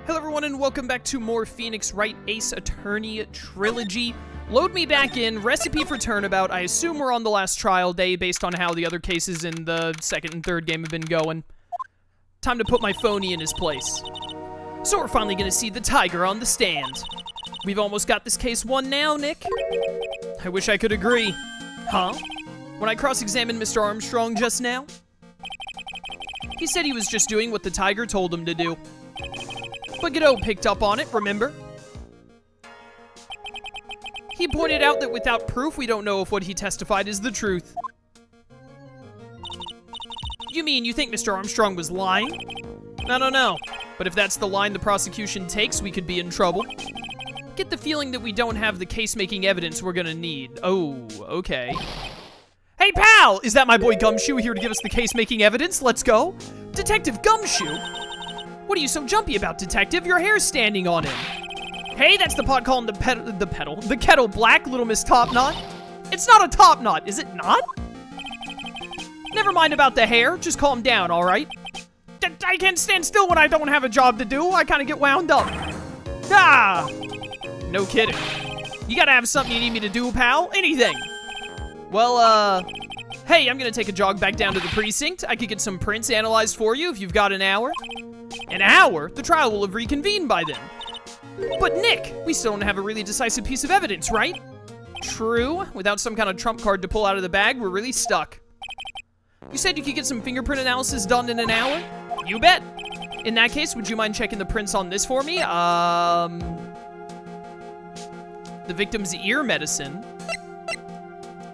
Hello everyone and welcome back to more Phoenix Wright Ace Attorney Trilogy. Load me back in, recipe for Turnabout. I assume we're on the last trial day based on how the other cases in the second and third game have been going. Time to put my phony in his place. So we're finally gonna see the tiger on the stand. We've almost got this case won now, Nick. I wish I could agree. Huh? When I cross-examined Mr. Armstrong just now, he said he was just doing what the tiger told him to do. But Godot picked up on it, remember? He pointed out that without proof, we don't know if what he testified is the truth. You mean you think Mr. Armstrong was lying? No. But if that's the line the prosecution takes, we could be in trouble. Get the feeling that we don't have the case-making evidence we're gonna need. Oh, okay. Hey, pal! Is that my boy Gumshoe here to give us the case-making evidence? Let's go. Detective Gumshoe? What are you so jumpy about, Detective? Your hair's standing on him. Hey, that's the pot calling the kettle black, Little Miss Topknot. It's not a top knot, is it not? Never mind about the hair, just calm down, all right? I can't stand still when I don't have a job to do. I kind of get wound up. Ah! No kidding. You gotta have something you need me to do, pal. Anything. Well, hey, I'm gonna take a jog back down to the precinct. I could get some prints analyzed for you if you've got an hour. An hour? The trial will have reconvened by then. But Nick, we still don't have a really decisive piece of evidence, right? True. Without some kind of trump card to pull out of the bag, we're really stuck. You said you could get some fingerprint analysis done in an hour? You bet. In that case, would you mind checking the prints on this for me? The victim's ear medicine.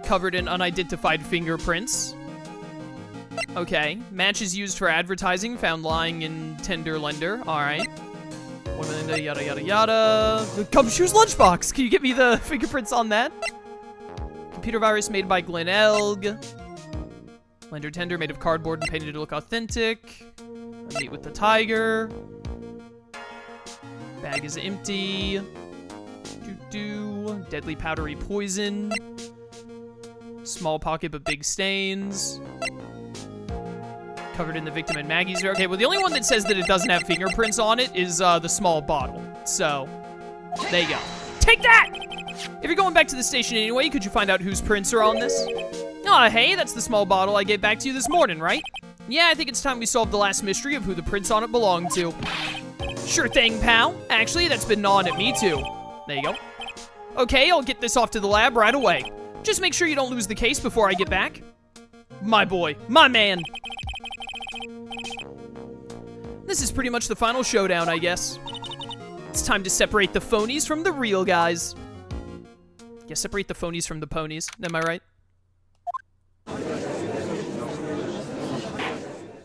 Covered in unidentified fingerprints. Okay. Matches used for advertising found lying in tender lender. Alright. Yada yada yada. Gumshoe's lunchbox. Can you get me the fingerprints on that? Computer virus made by Glen Elg. Lender tender made of cardboard and painted to look authentic. A meet with the tiger. Bag is empty. Deadly powdery poison. Small pocket but big stains. Covered in the victim and Maggie's hair. Okay, well the only one that says that it doesn't have fingerprints on it is the small bottle. So, there you go. Take that! If you're going back to the station anyway, could you find out whose prints are on this? Aw, hey, that's the small bottle I gave back to you this morning, right? Yeah, I think it's time we solved the last mystery of who the prints on it belong to. Sure thing, pal. Actually, that's been gnawing at me too. There you go. Okay, I'll get this off to the lab right away. Just make sure you don't lose the case before I get back. My boy. My man. This is pretty much the final showdown, I guess. It's time to separate the phonies from the real guys. Yeah, separate the phonies from the ponies. Am I right?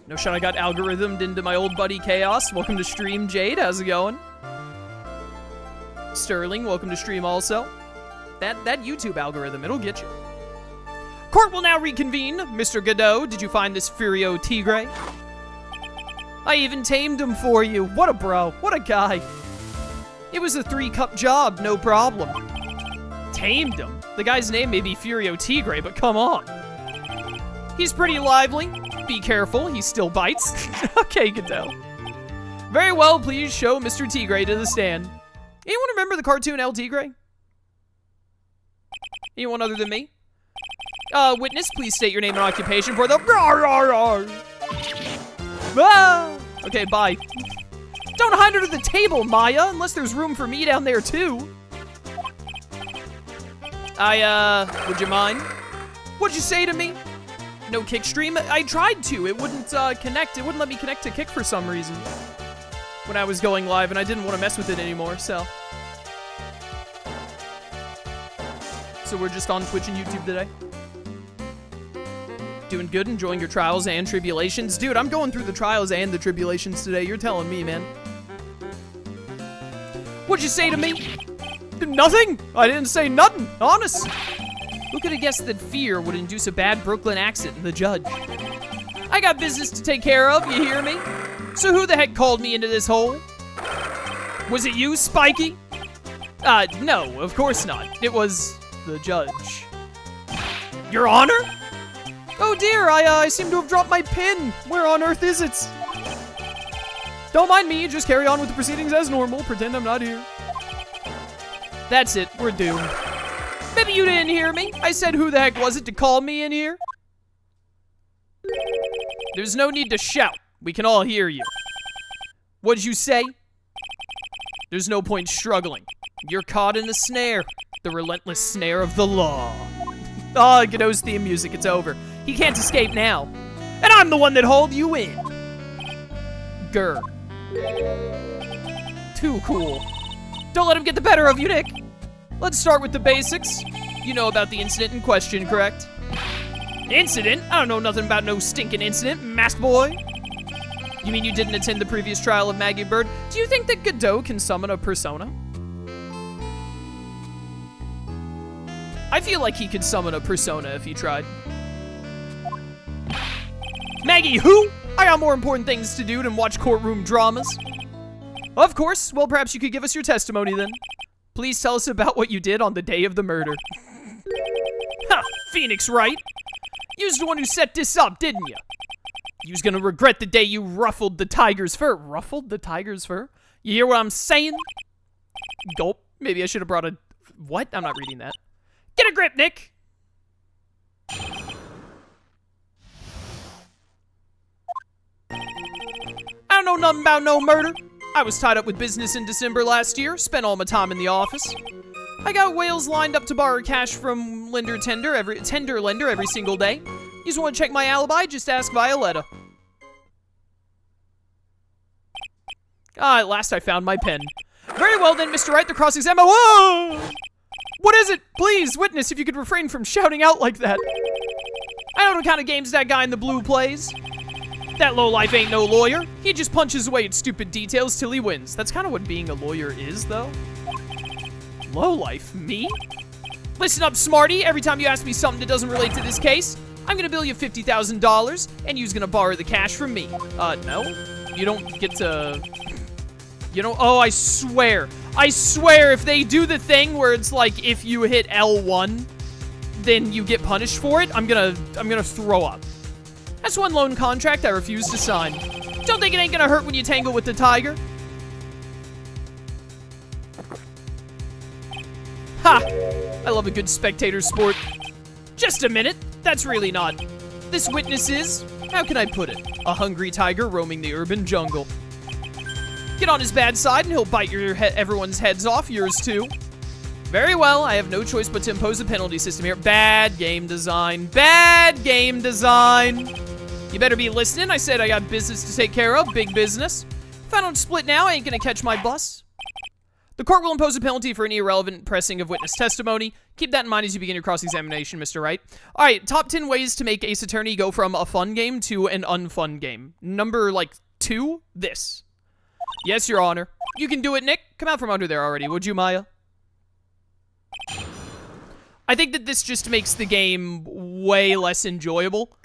No shot I got algorithmed into my old buddy Chaos. Welcome to stream, Jade. How's it going? Sterling, welcome to stream also. That YouTube algorithm, it'll get you. Court will now reconvene. Mr. Godot, did you find this Furio Tigre? I even tamed him for you. What a bro. What a guy. It was a 3-cup job, no problem. Tamed him? The guy's name may be Furio Tigre, but come on. He's pretty lively. Be careful, he still bites. Okay, Godot. Very well, please show Mr. Tigre to the stand. Anyone remember the cartoon El Tigre? Anyone other than me? Witness, please state your name and occupation for the... Ah! Okay, bye. Don't hide under the table, Maya, unless there's room for me down there, too. Would you mind? What'd you say to me? No kick stream? I tried to. It wouldn't, connect. It wouldn't let me connect to Kick for some reason. When I was going live, and I didn't want to mess with it anymore, so. So we're just on Twitch and YouTube today. Doing good, enjoying your trials and tribulations. Dude, I'm going through the trials and the tribulations today. You're telling me, man. What'd you say to me? Nothing. I didn't say nothing. Honest. Who could have guessed that fear would induce a bad Brooklyn accent in the judge? I got business to take care of, you hear me? So who the heck called me into this hole? Was it you, Spiky? No, of course not. It was the judge. Your Honor? Oh dear, I seem to have dropped my pin. Where on earth is it? Don't mind me, just carry on with the proceedings as normal. Pretend I'm not here. That's it, we're doomed. Maybe you didn't hear me. I said who the heck was it to call me in here? There's no need to shout. We can all hear you. What'd you say? There's no point struggling. You're caught in the snare. The relentless snare of the law. Oh, Godot's theme music, it's over. He can't escape now. And I'm the one that hauled you in. Grr. Too cool. Don't let him get the better of you, Nick. Let's start with the basics. You know about the incident in question, correct? Incident? I don't know nothing about no stinking incident, mask boy. You mean you didn't attend the previous trial of Maggie Bird? Do you think that Godot can summon a persona? I feel like he could summon a persona if he tried. Maggie who? I got more important things to do than watch courtroom dramas. Of course. Well, perhaps you could give us your testimony then. Please tell us about what you did on the day of the murder. Ha! Phoenix Wright. You's the one who set this up, didn't you? You's gonna regret the day you ruffled the tiger's fur. Ruffled the tiger's fur? You hear what I'm saying? Gulp. Maybe I should have brought a... What? I'm not reading that. Get a grip, Nick! I don't know nothing about no murder. I was tied up with business in December last year, spent all my time in the office. I got whales lined up to borrow cash from tender lender every single day. You just want to check my alibi? Just ask Violetta. Ah, at last I found my pen. Very well then, Mr. Wright, the cross-examiner. Whoa! What is it? Please, witness, if you could refrain from shouting out like that. I don't know what kind of games that guy in the blue plays. That lowlife ain't no lawyer. He just punches away at stupid details till he wins. That's kind of what being a lawyer is, though. Lowlife? Me? Listen up, smarty. Every time you ask me something that doesn't relate to this case, I'm gonna bill you $50,000, and you's gonna borrow the cash from me. No. You don't get to... You know, oh, I swear, if they do the thing where it's like, if you hit L1, then you get punished for it, I'm gonna throw up. That's one loan contract I refuse to sign. Don't think it ain't gonna hurt when you tangle with the tiger? Ha! I love a good spectator sport. Just a minute, that's really not. This witness is, how can I put it, a hungry tiger roaming the urban jungle. Get on his bad side and he'll bite everyone's heads off, yours too. Very well, I have no choice but to impose a penalty system here. Bad game design. Bad game design. You better be listening. I said I got business to take care of. Big business. If I don't split now, I ain't gonna catch my bus. The court will impose a penalty for any irrelevant pressing of witness testimony. Keep that in mind as you begin your cross-examination, Mr. Wright. All right, top 10 ways to make Ace Attorney go from a fun game to an unfun game. Number, 2, this. Yes, Your Honor. You can do it, Nick. Come out from under there already, would you, Maya? I think that this just makes the game way less enjoyable.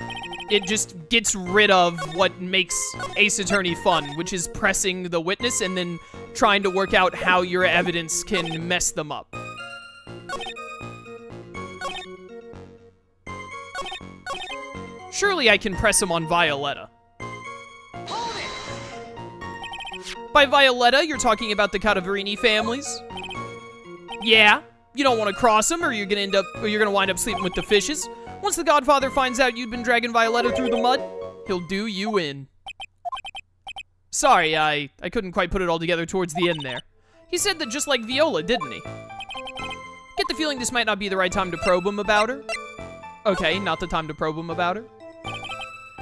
It just gets rid of what makes Ace Attorney fun, which is pressing the witness and then trying to work out how your evidence can mess them up. Surely I can press him on Violetta. By Violetta, you're talking about the Cadaverini families? Yeah. You don't want to cross them, or you're gonna wind up sleeping with the fishes. Once the Godfather finds out you've been dragging Violetta through the mud, he'll do you in. Sorry, I couldn't quite put it all together towards the end there. He said that just like Viola, didn't he? Get the feeling this might not be the right time to probe him about her. Okay, not the time to probe him about her.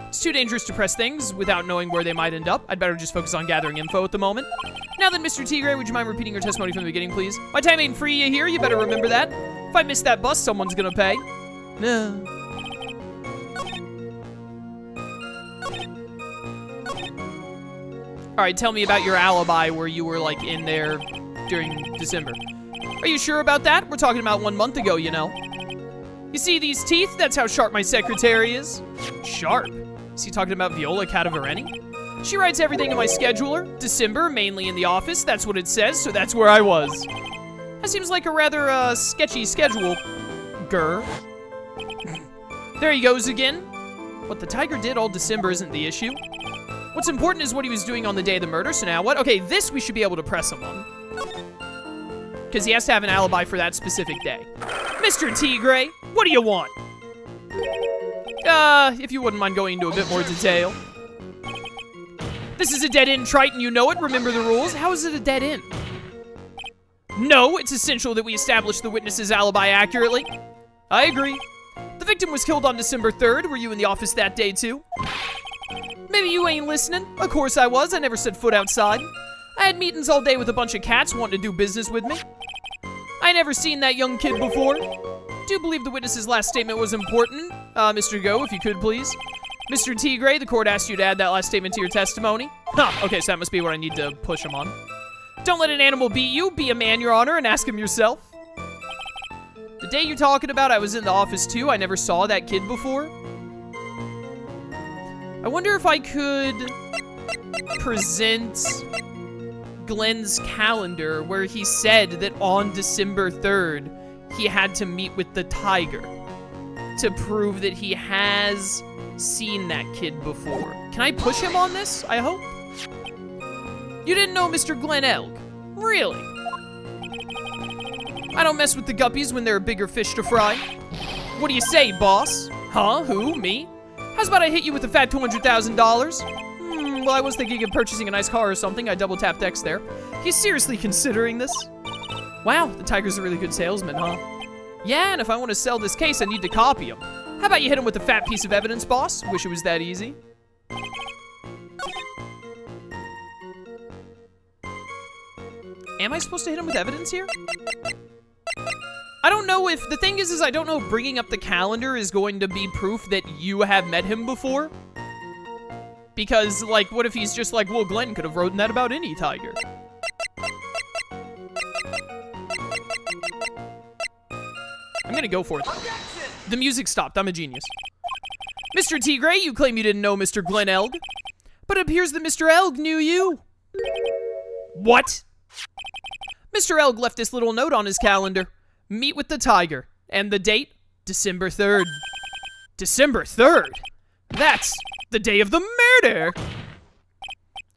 It's too dangerous to press things without knowing where they might end up. I'd better just focus on gathering info at the moment. Now then, Mr. Tigre, would you mind repeating your testimony from the beginning, please? My time ain't free, you hear? You better remember that. If I miss that bus, someone's gonna pay. No. Alright, tell me about your alibi where you were, in there during December. Are you sure about that? We're talking about 1 month ago, you know. You see these teeth? That's how sharp my secretary is. Sharp? Is he talking about Viola Cadaverini? She writes everything in my scheduler. December, mainly in the office. That's what it says, so that's where I was. That seems like a rather, sketchy schedule. Grr. There he goes again. What the tiger did all December isn't the issue. What's important is what he was doing on the day of the murder, so now what? Okay, this we should be able to press him on. Because he has to have an alibi for that specific day. Mr. Tigre, what do you want? If you wouldn't mind going into a bit more detail. This is a dead end, Triton, you know it. Remember the rules. How is it a dead end? No, it's essential that we establish the witness's alibi accurately. I agree. The victim was killed on December 3rd. Were you in the office that day too? Maybe you ain't listening. Of course I was. I never set foot outside. I had meetings all day with a bunch of cats wanting to do business with me. I never seen that young kid before. Do you believe the witness's last statement was important? Mr. Go, if you could, please. Mr. Tigre, the court asked you to add that last statement to your testimony. Huh, okay, so that must be what I need to push him on. Don't let an animal beat you. Be a man, Your Honor, and ask him yourself. The day you're talking about, I was in the office too. I never saw that kid before. I wonder if I could present Glenn's calendar where he said that on December 3rd, he had to meet with the tiger to prove that he has seen that kid before. Can I push him on this? I hope. You didn't know Mr. Glenn Elg? Really? I don't mess with the guppies when there are bigger fish to fry. What do you say, boss? Huh? Who? Me? How's about I hit you with a fat $200,000? Well, I was thinking of purchasing a nice car or something. I double-tapped X there. He's seriously considering this? Wow, the tiger's a really good salesman, huh? Yeah, and if I want to sell this case, I need to copy him. How about you hit him with a fat piece of evidence, boss? Wish it was that easy. Am I supposed to hit him with evidence here? I don't know if... The thing is I don't know if bringing up the calendar is going to be proof that you have met him before. Because, like, what if he's just like, well, Glenn could have written that about any tiger. I'm gonna go for it. The music stopped. I'm a genius. Mr. Tigre, you claim you didn't know Mr. Glenn Elg. But it appears that Mr. Elg knew you. What? Mr. Elg left this little note on his calendar. Meet with the tiger. And the date? December 3rd. December 3rd? That's the day of the murder.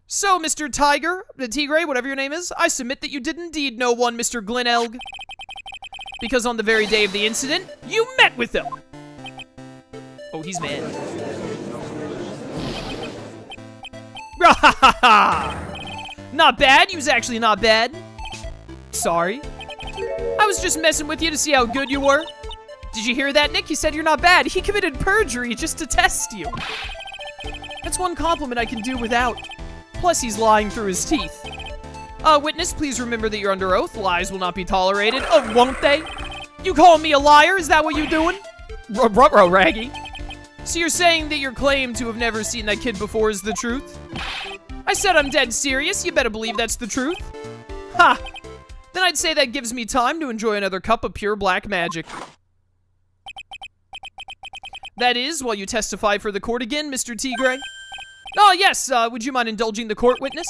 So, Mr. Tiger, the Tigre, whatever your name is, I submit that you did indeed know one Mr. Glenn Elg. Because on the very day of the incident, you met with him. Oh, he's mad. Not bad. He was actually not bad. Sorry. I was just messing with you to see how good you were. Did you hear that, Nick? He said you're not bad. He committed perjury just to test you. That's one compliment I can do without. Plus, he's lying through his teeth. Witness, please remember that you're under oath. Lies will not be tolerated. Oh, won't they? You calling me a liar? Is that what you're doing? Ruh-roh, Raggy. So you're saying that your claim to have never seen that kid before is the truth? I said I'm dead serious. You better believe that's the truth. Ha! Then I'd say that gives me time to enjoy another cup of pure black magic. That is, while you testify for the court again, Mr. Tigre. Oh, yes, would you mind indulging the court, witness?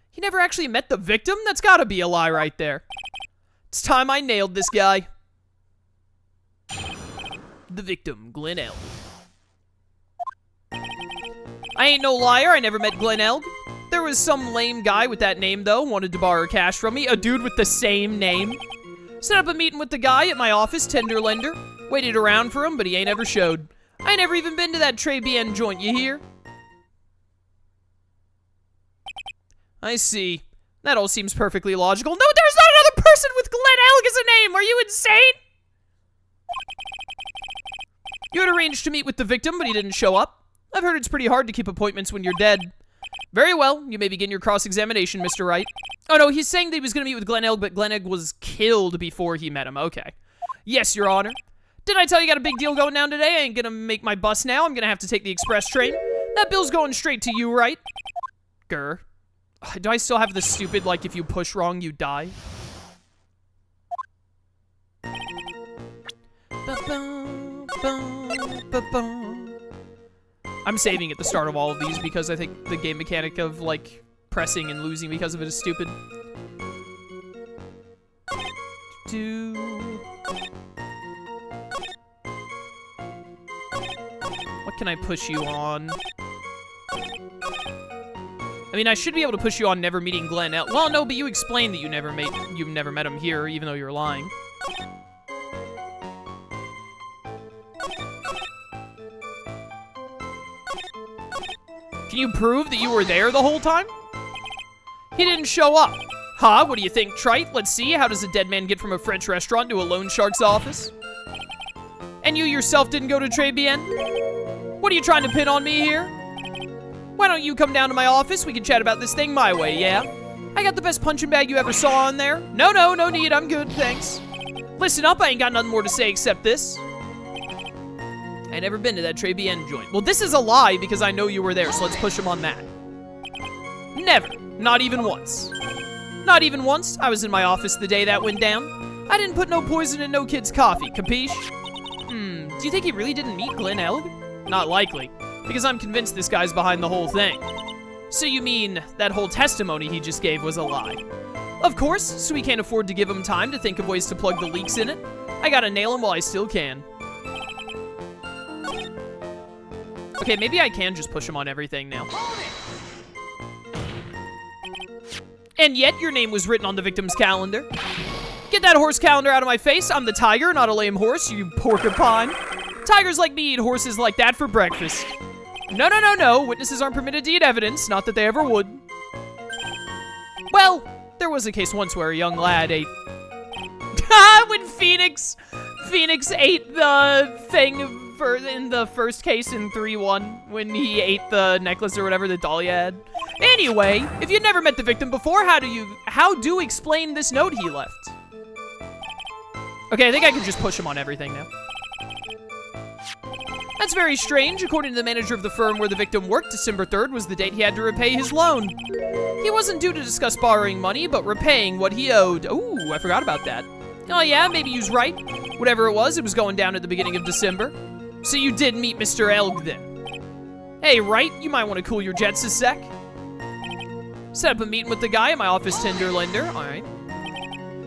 He never actually met the victim? That's gotta be a lie right there. It's time I nailed this guy. The victim, Glenn Elg. I ain't no liar, I never met Glenn Elg. There was some lame guy with that name, though, wanted to borrow cash from me. A dude with the same name. Set up a meeting with the guy at my office, tender lender. Waited around for him, but he ain't ever showed. I ain't never even been to that Très Bien joint, you hear? I see. That all seems perfectly logical. No, there's not another person with Glenn Elg as a name! Are you insane? You had arranged to meet with the victim, but he didn't show up. I've heard it's pretty hard to keep appointments when you're dead. Very well, you may begin your cross-examination, Mr. Wright. Oh no, he's saying that he was going to meet with Glenn Elg, but Glenn Elg was killed before he met him. Okay. Yes, Your Honor. Didn't I tell you got a big deal going down today? I ain't gonna make my bus now. I'm gonna have to take the express train. That bill's going straight to you, right? Grr. Do I still have the stupid, like, if you push wrong, you die? I'm saving at the start of all of these because I think the game mechanic of, like, pressing and losing because of it is stupid. What can I push you on? I mean, I should be able to push you on never meeting Glenn L. Well, no, but you explained that you've never met him here, even though you're lying. Can you prove that you were there the whole time? He didn't show up. Huh? What do you think, Trite? Let's see. How does a dead man get from a French restaurant to a loan shark's office? And you yourself didn't go to Très Bien? What are you trying to pin on me here? Why don't you come down to my office? We can chat about this thing my way, yeah? I got the best punching bag you ever saw on there. No need. I'm good, thanks. Listen up, I ain't got nothing more to say except this. I never been to that Très Bien joint. Well, this is a lie because I know you were there, so let's push him on that. Never. Not even once. Not even once. I was in my office the day that went down. I didn't put no poison in no kid's coffee, capiche? Do you think he really didn't meet Glenn Elg? Not likely, because I'm convinced this guy's behind the whole thing. So you mean that whole testimony he just gave was a lie? Of course, so we can't afford to give him time to think of ways to plug the leaks in it. I gotta nail him while I still can. Okay, maybe I can just push him on everything now. And yet, your name was written on the victim's calendar. Get that horse calendar out of my face. I'm the tiger, not a lame horse, you porcupine. Tigers like me eat horses like that for breakfast. No. Witnesses aren't permitted to eat evidence. Not that they ever would. Well, there was a case once where a young lad ate... when Phoenix ate the thing in the first case in 3-1, when he ate the necklace or whatever that Dahlia had. Anyway, if you'd never met the victim before, how do explain this note he left? Okay, I think I can just push him on everything now. That's very strange. According to the manager of the firm where the victim worked, December 3rd was the date he had to repay his loan. He wasn't due to discuss borrowing money, but repaying what he owed. Ooh, I forgot about that. Oh yeah, maybe he was right. Whatever it was going down at the beginning of December. So you did meet Mr. Elg then. Hey, Wright, you might want to cool your jets a sec. Set up a meeting with the guy at my office tender lender. All right.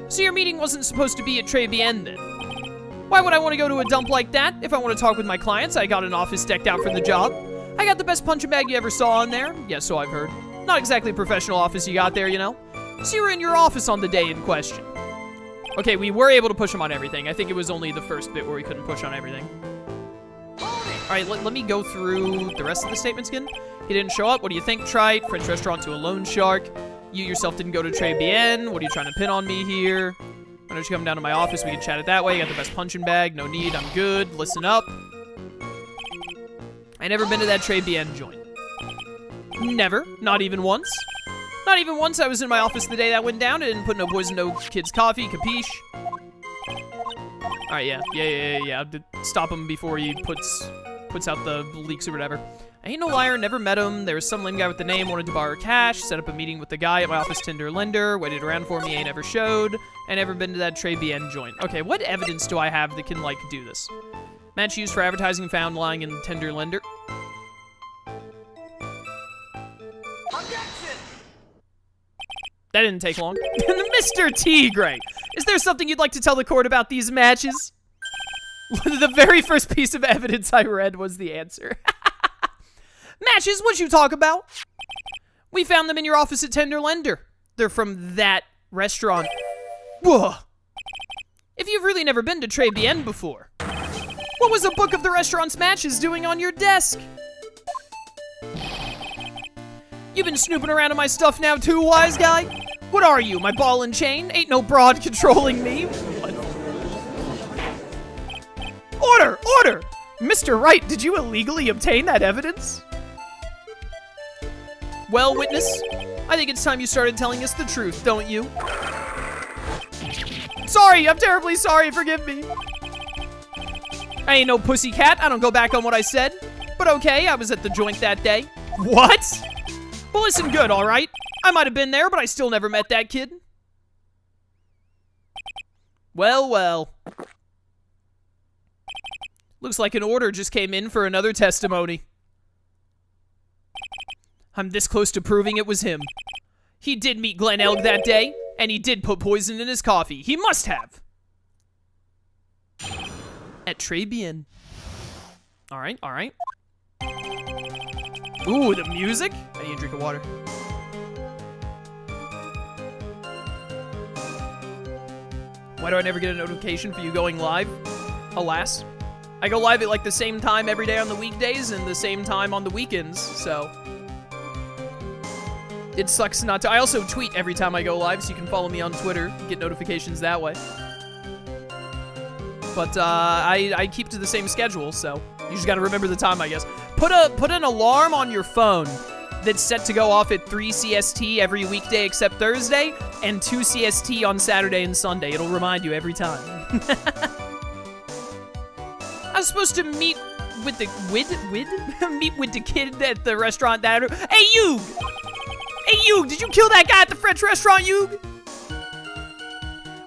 So your meeting wasn't supposed to be at Très Bien then. Why would I want to go to a dump like that? If I want to talk with my clients, I got an office decked out for the job. I got the best punching bag you ever saw on there. Yeah, so I've heard. Not exactly a professional office you got there, you know? So you were in your office on the day in question. Okay, we were able to push him on everything. I think it was only the first bit where we couldn't push on everything. Alright, let me go through the rest of the statements again. He didn't show up. What do you think, Trite? French restaurant to a loan shark. You yourself didn't go to Très Bien. What are you trying to pin on me here? Why don't you come down to my office? We can chat it that way. You got the best punching bag. No need. I'm good. Listen up. I never been to that Très Bien joint. Never. Not even once. Not even once. I was in my office the day that went down. I didn't put no poison, no kid's coffee. Capiche? Alright, yeah. Stop him before he puts out the leaks or whatever. I ain't no liar, never met him. There was some lame guy with the name, wanted to borrow cash, set up a meeting with the guy at my office tender lender, waited around for me, ain't never showed. I never been to that Très Bien joint. Okay, what evidence do I have that can, like, do this? Match used for advertising found lying in tender lender. Objection! That didn't take long. Mr. T. Gray, is there something you'd like to tell the court about these matches? The very first piece of evidence I read was the answer. Matches, what you talk about? We found them in your office at Tender Lender. They're from that restaurant. Whoa. If you've really never been to Très Bien before, what was a book of the restaurant's matches doing on your desk? You've been snooping around in my stuff now too, wise guy? What are you, my ball and chain? Ain't no broad controlling me. What? Order! Mr. Wright, did you illegally obtain that evidence? Well, witness, I think it's time you started telling us the truth, don't you? Sorry, I'm terribly sorry, forgive me. I ain't no pussycat, I don't go back on what I said. But okay, I was at the joint that day. What? Well, listen good, alright? I might have been there, but I still never met that kid. Well. Looks like an order just came in for another testimony. I'm this close to proving it was him. He did meet Glenn Elg that day, and he did put poison in his coffee. He must have. At Très Bien. Alright. Ooh, the music? I need a drink of water. Why do I never get a notification for you going live? Alas. I go live at like the same time every day on the weekdays and the same time on the weekends, so it sucks not to. I also tweet every time I go live, so you can follow me on Twitter, get notifications that way. But I keep to the same schedule, so you just gotta remember the time, I guess. Put an alarm on your phone that's set to go off at 3 CST every weekday except Thursday, and 2 CST on Saturday and Sunday. It'll remind you every time. I was supposed to meet with the meet with the kid at the restaurant that. Hey, Yug! Hey, Yug! Did you kill that guy at the French restaurant, Yug?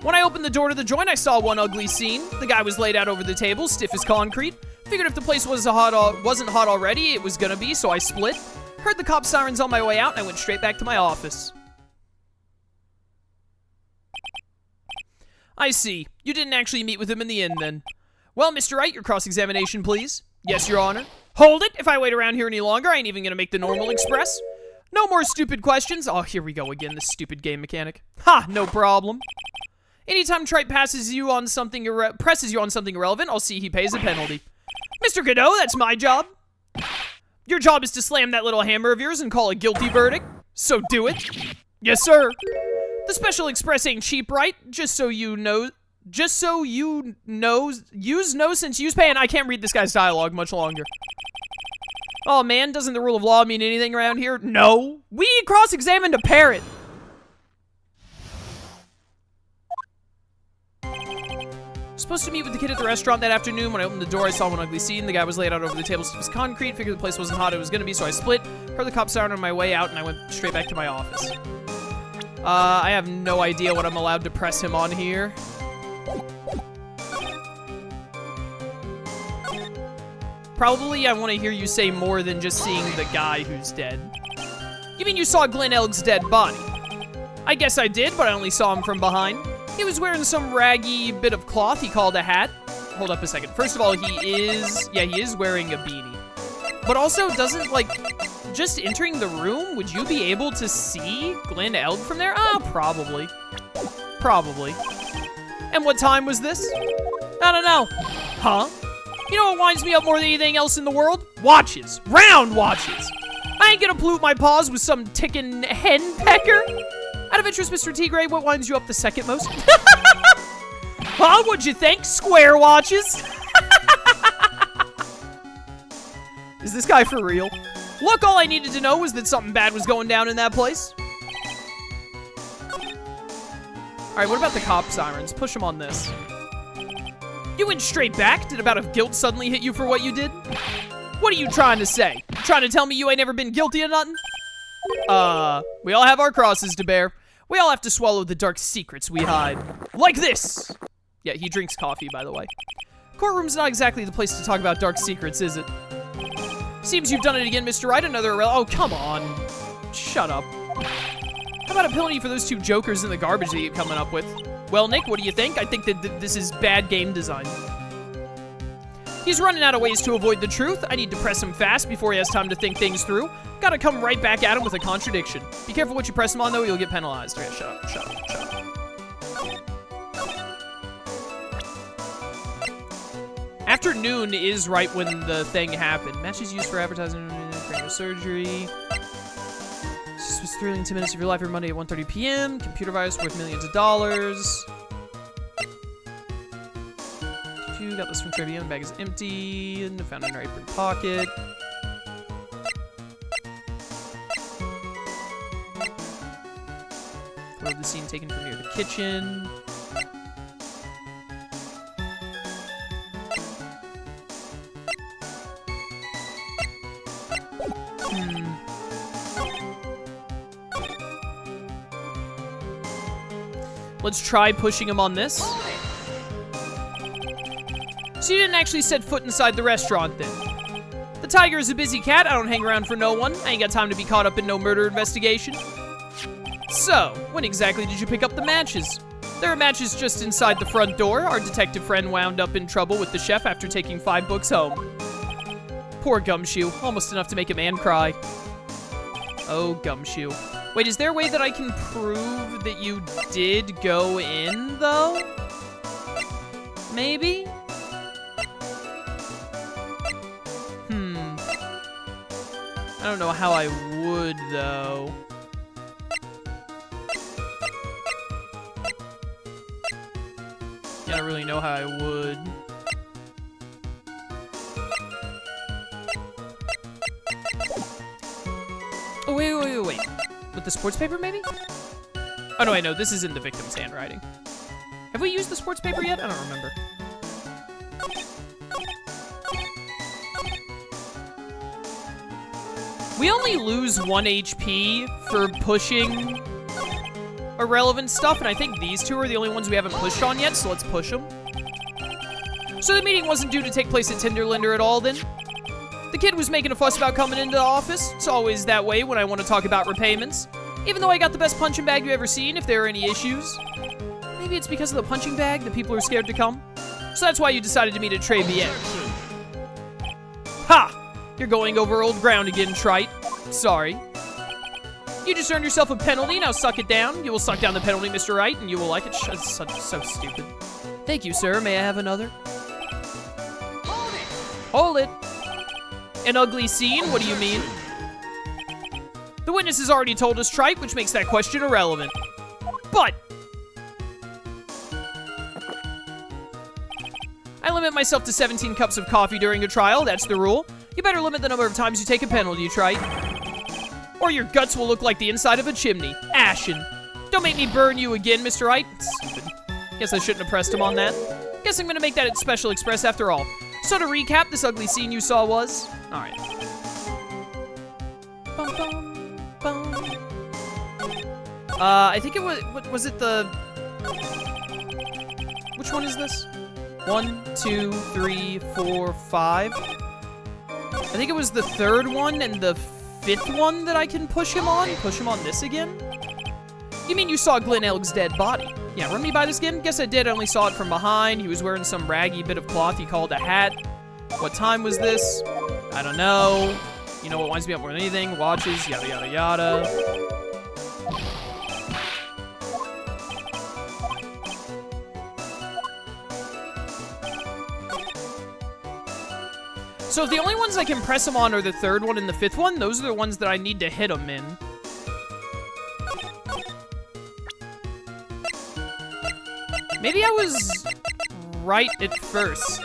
When I opened the door to the joint, I saw one ugly scene. The guy was laid out over the table, stiff as concrete. Figured if the place wasn't hot already, it was gonna be, so I split. Heard the cop sirens on my way out, and I went straight back to my office. I see. You didn't actually meet with him in the end, then. Well, Mr. Wright, your cross-examination, please. Yes, Your Honor. Hold it! If I wait around here any longer, I ain't even gonna make the normal express. No more stupid questions. Oh, here we go again, this stupid game mechanic. Ha! No problem. Anytime Tripe presses you on something irrelevant, I'll see he pays a penalty. Mr. Godot, that's my job. Your job is to slam that little hammer of yours and call a guilty verdict. So do it. Yes, sir. The special express ain't cheap, right? Just so you know, use no since use pay, and I can't read this guy's dialogue much longer. Oh man, doesn't the rule of law mean anything around here? No. We cross-examined a parrot. Supposed to meet with the kid at the restaurant that afternoon. When I opened the door, I saw one ugly scene. The guy was laid out over the table, stiff as concrete. Figured the place wasn't hot, it was gonna be, so I split. Heard the cop siren on my way out, and I went straight back to my office. I have no idea what I'm allowed to press him on here. Probably I want to hear you say more than just seeing the guy who's dead. You mean you saw Glenn Elg's dead body? I guess I did, but I only saw him from behind. He was wearing some raggy bit of cloth he called a hat. Hold up a second. First of all, he is wearing a beanie. But also, doesn't, like, just entering the room, would you be able to see Glenn Elg from there? Probably. Probably. And what time was this? I don't know. Huh? You know what winds me up more than anything else in the world? Watches. Round watches. I ain't gonna pollute my paws with some ticking hen pecker. Out of interest, Mr. Tigray, what winds you up the second most? Huh? What'd you think? Square watches? Is this guy for real? Look, all I needed to know was that something bad was going down in that place. Alright, what about the cop sirens? Push them on this. You went straight back? Did a bout of guilt suddenly hit you for what you did? What are you trying to say? You trying to tell me you ain't never been guilty of nothing? We all have our crosses to bear. We all have to swallow the dark secrets we hide. Like this! Yeah, he drinks coffee, by the way. Courtroom's not exactly the place to talk about dark secrets, is it? Seems you've done it again, Mr. Wright. Oh, come on. Shut up. How about a penalty for those two jokers in the garbage that you're coming up with? Well, Nick, what do you think? I think that this is bad game design. He's running out of ways to avoid the truth. I need to press him fast before he has time to think things through. Gotta come right back at him with a contradiction. Be careful what you press him on, though. You'll get penalized. Okay, shut up, shut up, shut up. Afternoon is right when the thing happened. Matches used for advertising, cranial surgery. This was thrilling 10 minutes of your life every Monday at 1:30 p.m. Computer virus worth millions of dollars. You got this from trivia. The bag is empty. And found in our apron pocket. Photo of the scene taken from near the kitchen. Let's try pushing him on this. So you didn't actually set foot inside the restaurant then? The tiger is a busy cat. I don't hang around for no one. I ain't got time to be caught up in no murder investigation. So, when exactly did you pick up the matches? There are matches just inside the front door. Our detective friend wound up in trouble with the chef after taking 5 books home. Poor Gumshoe. Almost enough to make a man cry. Oh, Gumshoe. Wait, is there a way that I can prove that you did go in, though? maybe? I don't know how I would, though. I don't really know how I would. Oh, wait. With the sports paper, maybe? Oh, no, wait, no, this is in the victim's handwriting. Have we used the sports paper yet? I don't remember. We only lose 1 HP for pushing irrelevant stuff, and I think these two are the only ones we haven't pushed on yet, so let's push them. So the meeting wasn't due to take place at Tinderlinder at all, then? The kid was making a fuss about coming into the office. It's always that way when I want to talk about repayments. Even though I got the best punching bag you've ever seen, if there are any issues. Maybe it's because of the punching bag that people are scared to come. So that's why you decided to meet at Trey Bien. Ha! You're going over old ground again, Trite. Sorry. You just earned yourself a penalty, now suck it down. You will suck down the penalty, Mr. Wright, and you will like it. So stupid. Thank you, sir. May I have another? Hold it. An ugly scene? What do you mean? The witness has already told us, Trite, which makes that question irrelevant. But I limit myself to 17 cups of coffee during a trial. That's the rule. You better limit the number of times you take a penalty, Trite. Or your guts will look like the inside of a chimney. Ashen. Don't make me burn you again, Mr. Wright. Stupid. Guess I shouldn't have pressed him on that. Guess I'm gonna make that at Special Express after all. So to recap, this ugly scene you saw was... Alright. Bum, bum, bum. I think it was... Was it the... Which one is this? 1, 2, 3, 4, 5. I think it was the third one and the fifth one that I can push him on? Push him on this again? You mean you saw Glenn Elg's dead body? Yeah, run me by this again? Guess I did. I only saw it from behind. He was wearing some raggy bit of cloth he called a hat. What time was this? I don't know. You know what winds me up more than anything? Watches, yada, yada, yada. So if the only ones I can press him on are the third one and the fifth one, those are the ones that I need to hit him in. Maybe I was right at first.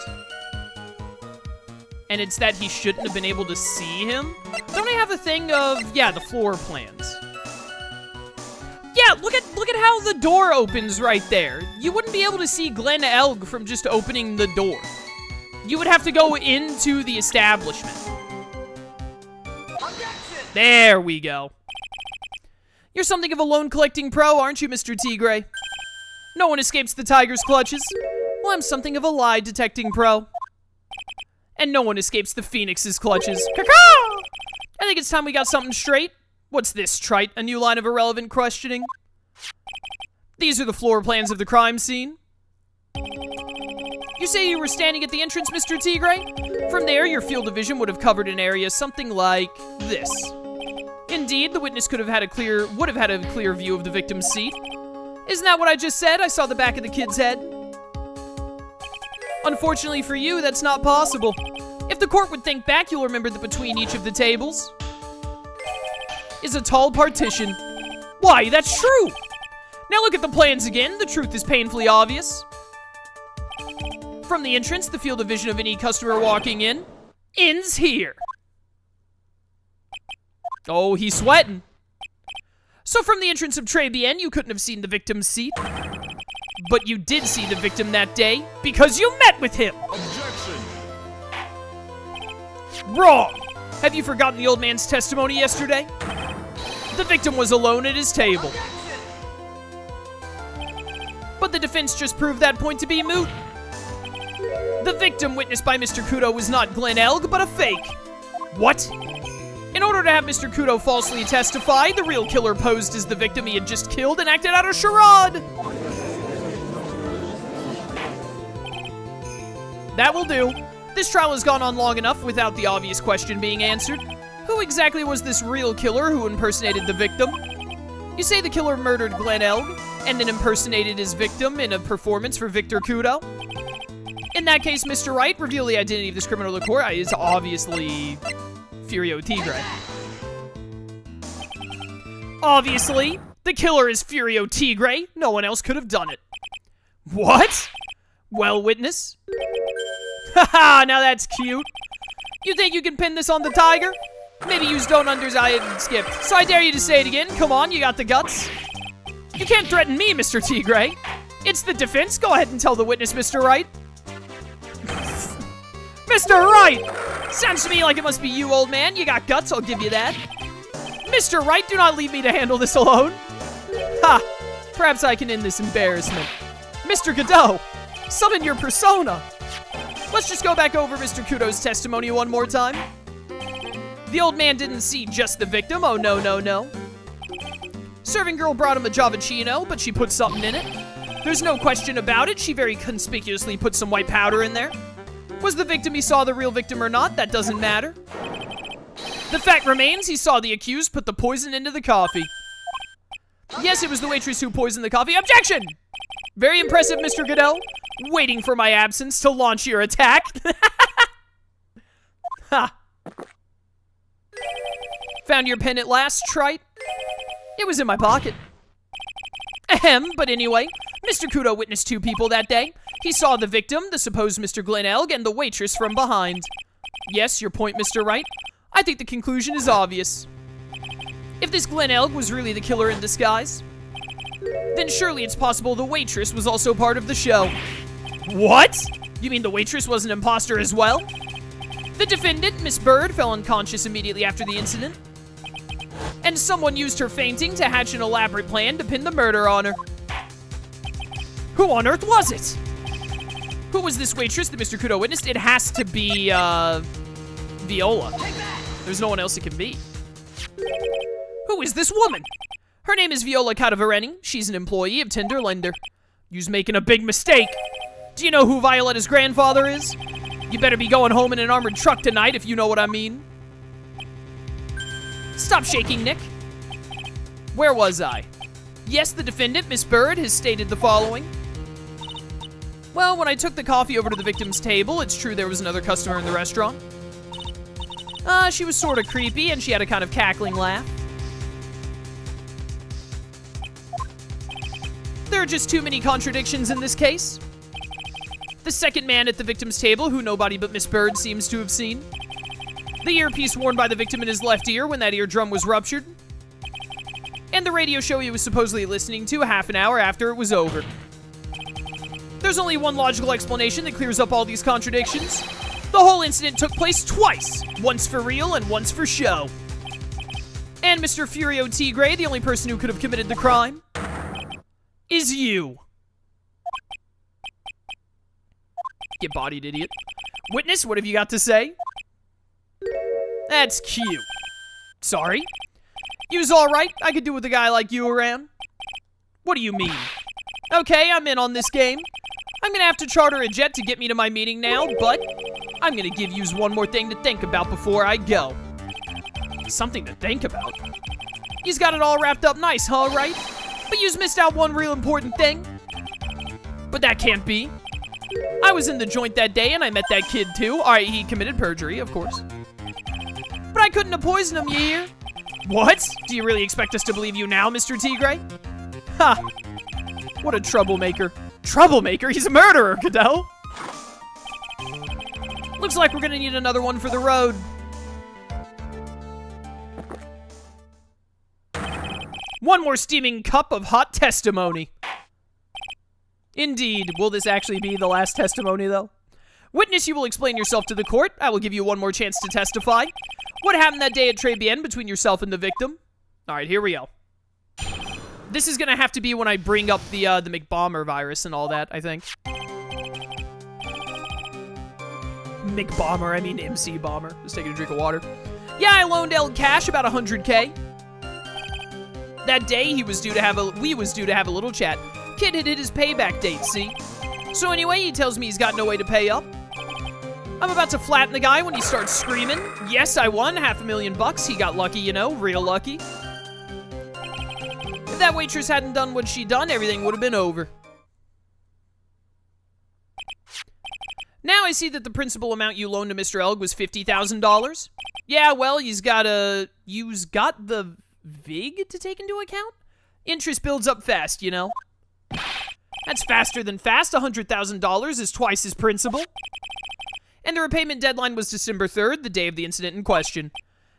And it's that he shouldn't have been able to see him. Don't I have a thing of, yeah, the floor plans? Yeah, look at how the door opens right there. You wouldn't be able to see Glenn Elg from just opening the door. You would have to go into the establishment. There we go. You're something of a loan collecting pro, aren't you, Mr. Tigre? No one escapes the tiger's clutches. Well, I'm something of a lie detecting pro. And no one escapes the Phoenix's clutches. Caw-caw! I think it's time we got something straight. What's this, Trite? A new line of irrelevant questioning? These are the floor plans of the crime scene. You say you were standing at the entrance, Mr. Tigre? From there, your field of vision would have covered an area something like this. Indeed, the witness would have had a clear view of the victim's seat. Isn't that what I just said? I saw the back of the kid's head. Unfortunately for you, that's not possible. If the court would think back, you'll remember that between each of the tables is a tall partition. Why, that's true! Now look at the plans again. The truth is painfully obvious. From the entrance, the field of vision of any customer walking in ends here. Oh, he's sweating. So from the entrance of Trey Bien, you couldn't have seen the victim's seat. But you did see the victim that day because you met with him. Objection. Wrong. Have you forgotten the old man's testimony yesterday? The victim was alone at his table. But the defense just proved that point to be moot. The victim witnessed by Mr. Kudo was not Glenn Elg, but a fake. What? In order to have Mr. Kudo falsely testify, the real killer posed as the victim he had just killed and acted out a charade. That will do. This trial has gone on long enough without the obvious question being answered. Who exactly was this real killer who impersonated the victim? You say the killer murdered Glenn Elg and then impersonated his victim in a performance for Victor Kudo? In that case, Mr. Wright, reveal the identity of this criminal to court. It's obviously Furio Tigre. Obviously, the killer is Furio Tigre. No one else could have done it. What? Well, witness? Haha, now that's cute. You think you can pin this on the tiger? Maybe you don't understand and skip. So I dare you to say it again. Come on, you got the guts. You can't threaten me, Mr. Tigre. It's the defense. Go ahead and tell the witness, Mr. Wright. Mr. Wright! Sounds to me like it must be you, old man. You got guts, I'll give you that. Mr. Wright, do not leave me to handle this alone. Ha! Perhaps I can end this embarrassment. Mr. Godot, summon your persona. Let's just go back over Mr. Kudo's testimony one more time. The old man didn't see just the victim. Oh, no, no, no. Serving girl brought him a Javachino, but she put something in it. There's no question about it. She very conspicuously put some white powder in there. Was the victim he saw the real victim or not? That doesn't matter. The fact remains he saw the accused put the poison into the coffee. Yes, it was the waitress who poisoned the coffee. Objection! Very impressive, Mr. Godot. Waiting for my absence to launch your attack. Ha! Found your pen at last, trite? It was in my pocket. Ahem, but anyway, Mr. Kudo witnessed two people that day. He saw the victim, the supposed Mr. Glenelg, and the waitress from behind. Yes, your point, Mr. Wright. I think the conclusion is obvious. If this Glenelg was really the killer in disguise, then surely it's possible the waitress was also part of the show. What? You mean the waitress was an imposter as well? The defendant, Miss Bird, fell unconscious immediately after the incident. And someone used her fainting to hatch an elaborate plan to pin the murder on her. Who on earth was it? Who was this waitress that Mr. Kudo witnessed? It has to be, Viola. There's no one else it can be. Who is this woman? Her name is Viola Cadavereni. She's an employee of Tenderlender. You's making a big mistake. Do you know who Violetta's grandfather is? You better be going home in an armored truck tonight, if you know what I mean. Stop shaking, Nick. Where was I? Yes, the defendant, Miss Bird, has stated the following. Well, when I took the coffee over to the victim's table, it's true there was another customer in the restaurant. She was sort of creepy, and she had a kind of cackling laugh. There are just too many contradictions in this case. The second man at the victim's table, who nobody but Miss Bird seems to have seen. The earpiece worn by the victim in his left ear when that eardrum was ruptured. And the radio show he was supposedly listening to half an hour after it was over. There's only one logical explanation that clears up all these contradictions. The whole incident took place twice. Once for real and once for show. And Mr. Furio Tigre, the only person who could have committed the crime, is you. Get bodied, idiot. Witness, what have you got to say? That's cute. Sorry? You was alright? I could do with a guy like you around. What do you mean? Okay, I'm in on this game. I'm gonna have to charter a jet to get me to my meeting now, but I'm gonna give yous one more thing to think about before I go. Something to think about? Yous got it all wrapped up nice, huh, right? But yous missed out one real important thing. But that can't be. I was in the joint that day and I met that kid too. Alright, he committed perjury, of course. But I couldn't have poisoned him, you hear? What? Do you really expect us to believe you now, Mr. Tigre? Ha! What a troublemaker. Troublemaker? He's a murderer, Godot! Looks like we're gonna need another one for the road. One more steaming cup of hot testimony. Indeed. Will this actually be the last testimony, though? Witness, you will explain yourself to the court. I will give you one more chance to testify. What happened that day at Très Bien between yourself and the victim? Alright, here we go. This is gonna have to be when I bring up the McBomber virus and all that, I think. McBomber, I mean MC Bomber. Just taking a drink of water. Yeah, I loaned El Cash about 100K. That day, we was due to have a little chat. Kid had hit his payback date, see? So anyway, he tells me he's got no way to pay up. I'm about to flatten the guy when he starts screaming. Yes, I won $500,000. He got lucky, you know, real lucky. If that waitress hadn't done what she done, everything would have been over. Now I see that the principal amount you loaned to Mr. Elg was $50,000. Yeah, well, you's got the VIG to take into account? Interest builds up fast, you know. That's faster than fast. $100,000 is twice his principal. And the repayment deadline was December 3rd, the day of the incident in question.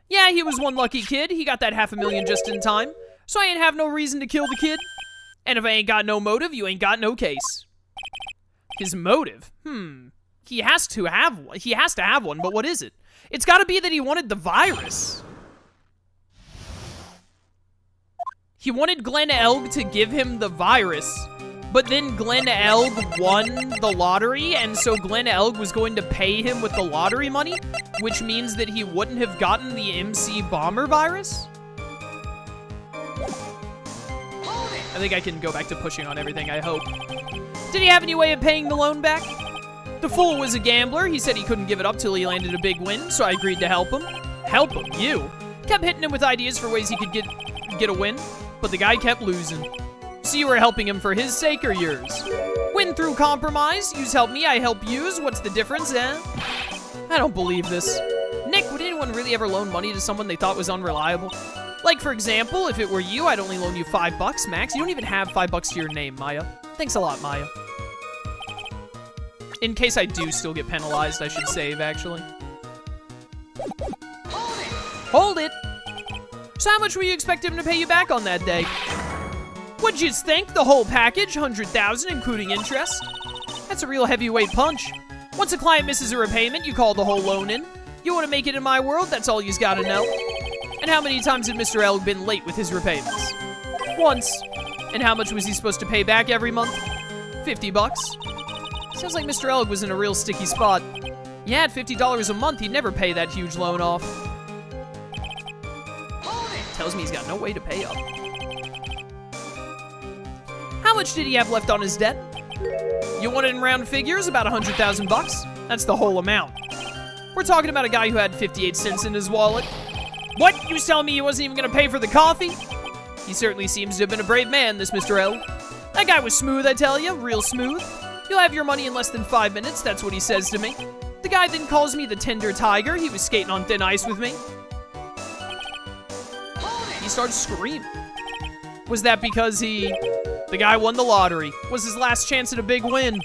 Yeah, he was one lucky kid. He got that $500,000 just in time. So I ain't have no reason to kill the kid. And if I ain't got no motive, you ain't got no case. His motive? He has to have one. He has to have one, but what is it? It's gotta be that he wanted the virus. He wanted Glenn Elg to give him the virus, but then Glenn Elg won the lottery, and so Glenn Elg was going to pay him with the lottery money, which means that he wouldn't have gotten the MC Bomber virus? I think I can go back to pushing on everything, I hope. Did he have any way of paying the loan back? The fool was a gambler. He said he couldn't give it up till he landed a big win, so I agreed to help him. Help him? You? Kept hitting him with ideas for ways he could get a win, but the guy kept losing. So you were helping him for his sake or yours? Win through compromise. Yous help me, I help yous. What's the difference, eh? I don't believe this. Nick, would anyone really ever loan money to someone they thought was unreliable? Like, for example, if it were you, I'd only loan you $5 max. You don't even have $5 to your name, Maya. Thanks a lot, Maya. In case I do still get penalized, I should save, actually. Hold it! So how much were you expecting him to pay you back on that day? What'd you think? The whole package? $100,000, including interest? That's a real heavyweight punch. Once a client misses a repayment, you call the whole loan in. You want to make it in my world? That's all you's gotta know. And how many times had Mr. Elg been late with his repayments? Once. And how much was he supposed to pay back every month? $50. Sounds like Mr. Elg was in a real sticky spot. Yeah, at $50 a month, he'd never pay that huge loan off. Tells me he's got no way to pay up. How much did he have left on his debt? You want it in round figures? About $100,000. That's the whole amount. We're talking about a guy who had 58 cents in his wallet. What? You was telling me he wasn't even gonna pay for the coffee? He certainly seems to have been a brave man, this Mr. Elg. That guy was smooth, I tell you, real smooth. You'll have your money in less than 5 minutes, that's what he says to me. The guy then calls me the tender tiger. He was skating on thin ice with me. He starts screaming. Was that because the guy won the lottery? Was his last chance at a big win?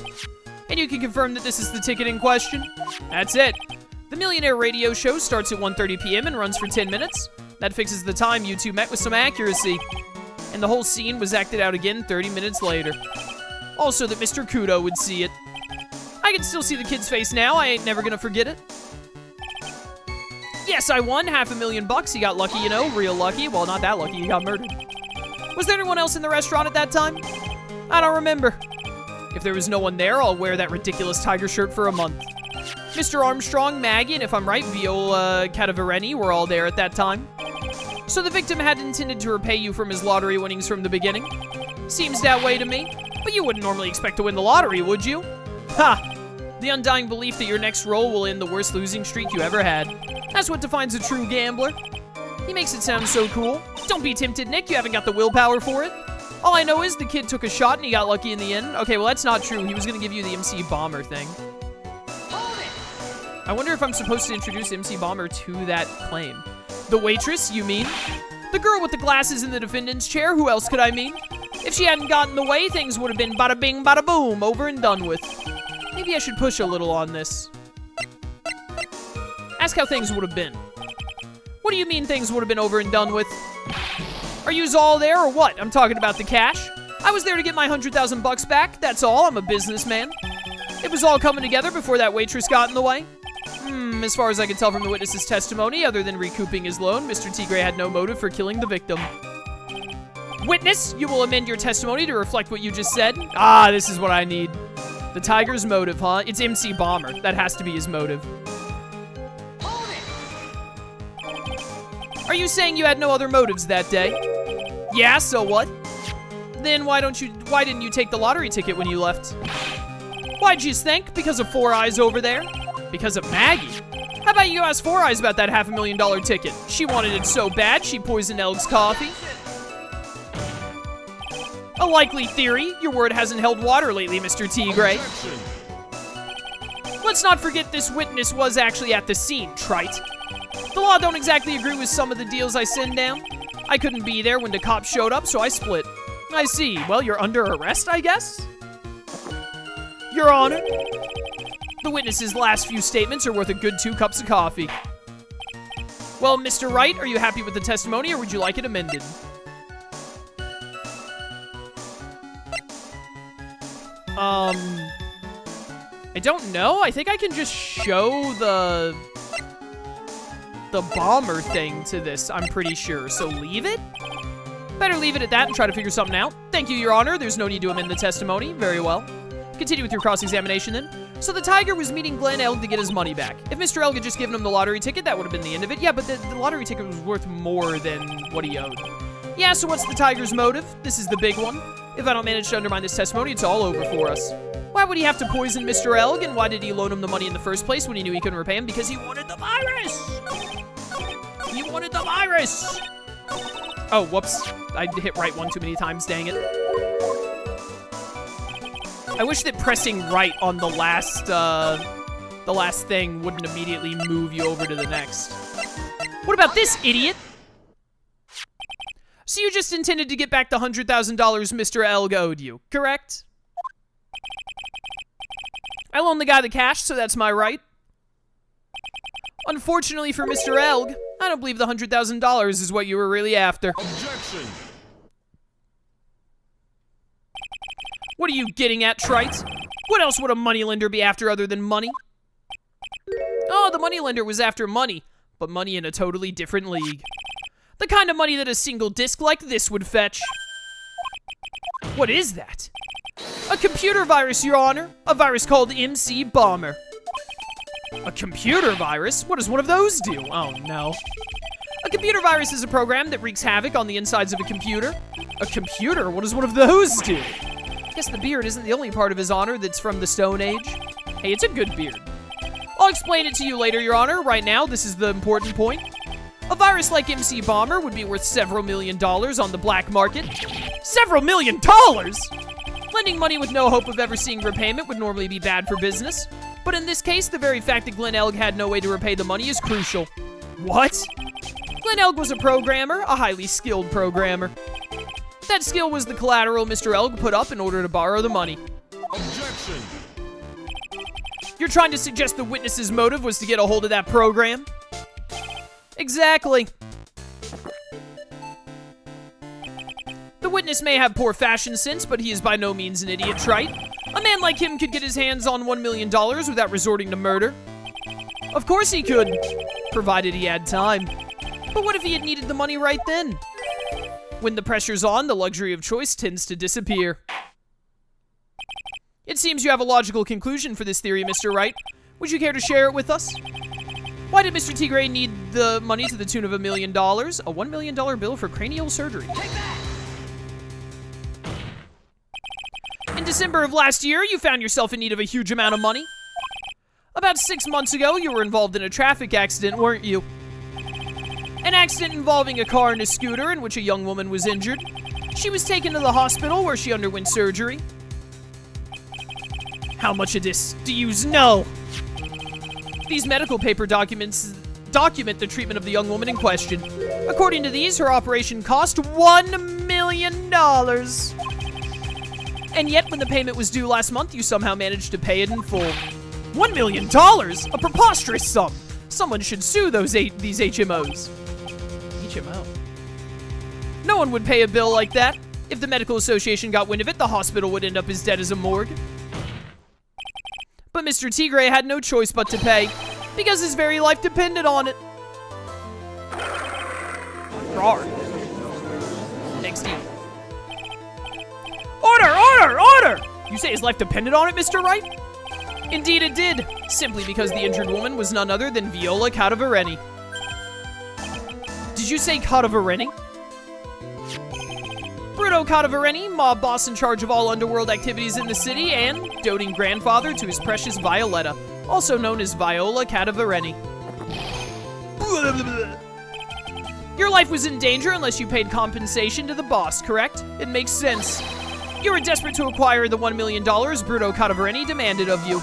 And you can confirm that this is the ticket in question? That's it. The Millionaire Radio Show starts at 1:30 p.m. and runs for 10 minutes. That fixes the time you two met with some accuracy. And the whole scene was acted out again 30 minutes later. Also that Mr. Kudo would see it. I can still see the kid's face now. I ain't never gonna forget it. Yes, I won $500,000. He got lucky, you know, real lucky. Well, not that lucky. He got murdered. Was there anyone else in the restaurant at that time? I don't remember. If there was no one there, I'll wear that ridiculous tiger shirt for a month. Mr. Armstrong, Maggie, and if I'm right, Viola Cadavereni were all there at that time. So the victim had intended to repay you from his lottery winnings from the beginning? Seems that way to me. But you wouldn't normally expect to win the lottery, would you? Ha! The undying belief that your next roll will end the worst losing streak you ever had. That's what defines a true gambler. He makes it sound so cool. Don't be tempted, Nick. You haven't got the willpower for it. All I know is the kid took a shot and he got lucky in the end. Okay, well, that's not true. He was going to give you the MC Bomber thing. I wonder if I'm supposed to introduce MC Bomber to that claim. The waitress, you mean? The girl with the glasses in the defendant's chair? Who else could I mean? If she hadn't gotten in the way, things would have been bada bing, bada boom, over and done with. Maybe I should push a little on this. Ask how things would have been. What do you mean things would have been over and done with? Are yous all there or what? I'm talking about the cash. I was there to get my $100,000 back, that's all. I'm a businessman. It was all coming together before that waitress got in the way. As far as I can tell from the witness's testimony, other than recouping his loan, Mr. Tigre had no motive for killing the victim. Witness, you will amend your testimony to reflect what you just said. Ah, this is what I need. The tiger's motive, huh? It's MC Bomber. That has to be his motive. Are you saying you had no other motives that day? Yeah, so what? Then why didn't you take the lottery ticket when you left? Why'd you think? Because of Four Eyes over there? Because of Maggie? How about you ask Four Eyes about that $500,000 ticket? She wanted it so bad, she poisoned Elg's coffee. A likely theory. Your word hasn't held water lately, Mr. Tigre. Let's not forget this witness was actually at the scene, trite. The law don't exactly agree with some of the deals I send down. I couldn't be there when the cops showed up, so I split. I see. Well, you're under arrest, I guess? Your Honor, the witness's last few statements are worth a good 2 cups of coffee. Well, Mr. Wright, are you happy with the testimony, or would you like it amended? I don't know. I think I can just show the bomber thing to this, I'm pretty sure. So leave it? Better leave it at that and try to figure something out. Thank you, Your Honor. There's no need to amend the testimony. Very well. Continue with your cross-examination, then. So the tiger was meeting Glenn Elg to get his money back. If Mr. Elg had just given him the lottery ticket, that would have been the end of it. Yeah, but the lottery ticket was worth more than what he owed. Yeah, so what's the tiger's motive? This is the big one. If I don't manage to undermine this testimony, it's all over for us. Why would he have to poison Mr. Elg, and why did he loan him the money in the first place when he knew he couldn't repay him? Because he wanted the virus! He wanted the virus! Oh, whoops. I hit right one too many times, dang it. I wish that pressing right on the last thing wouldn't immediately move you over to the next. What about this, idiot? So you just intended to get back the $100,000 Mr. Elg owed you, correct? I loaned the guy the cash, so that's my right. Unfortunately for Mr. Elg, I don't believe the $100,000 is what you were really after. Objection! What are you getting at, trite? What else would a moneylender be after other than money? Oh, the moneylender was after money, but money in a totally different league. The kind of money that a single disc like this would fetch. What is that? A computer virus, Your Honor. A virus called MC Bomber. A computer virus? What does one of those do? Oh, no. A computer virus is a program that wreaks havoc on the insides of a computer. A computer? What does one of those do? I guess the beard isn't the only part of his honor that's from the Stone Age. Hey, it's a good beard. I'll explain it to you later, Your Honor. Right now, this is the important point. A virus like MC Bomber would be worth several $1 million on the black market. Several $1 million?! Lending money with no hope of ever seeing repayment would normally be bad for business. But in this case, the very fact that Glenn Elg had no way to repay the money is crucial. What? Glenn Elg was a programmer, a highly skilled programmer. That skill was the collateral Mr. Elg put up in order to borrow the money. Objection! You're trying to suggest the witness's motive was to get a hold of that program? Exactly. The witness may have poor fashion sense, but he is by no means an idiot, trite. A man like him could get his hands on $1 million without resorting to murder. Of course he could, provided he had time. But what if he had needed the money right then? When the pressure's on, the luxury of choice tends to disappear. It seems you have a logical conclusion for this theory, Mr. Wright. Would you care to share it with us? Why did Mr. Tigray need the money to the tune of $1 million? A $1 million bill for cranial surgery. Take that! In December of last year, you found yourself in need of a huge amount of money. About 6 months ago, you were involved in a traffic accident, weren't you? An accident involving a car and a scooter in which a young woman was injured. She was taken to the hospital where she underwent surgery. How much of this do you know? These medical paper documents document the treatment of the young woman in question. According to these, her operation cost $1 million. And yet, when the payment was due last month, you somehow managed to pay it in full. $1 million? A preposterous sum. Someone should sue these HMOs. HMO? No one would pay a bill like that. If the medical association got wind of it, the hospital would end up as dead as a morgue. But Mr. Tigray had no choice but to pay, because his very life depended on it. Rawr. Next deal. Order! Order! Order! You say his life depended on it, Mr. Wright? Indeed it did, simply because the injured woman was none other than Viola Cadavereni. Did you say Cadavereni? Bruno Cadavereni, mob boss in charge of all underworld activities in the city, and doting grandfather to his precious Violetta, also known as Viola Cadavereni. Your life was in danger unless you paid compensation to the boss, correct? It makes sense. You were desperate to acquire the $1 million Bruno Cadavereni demanded of you.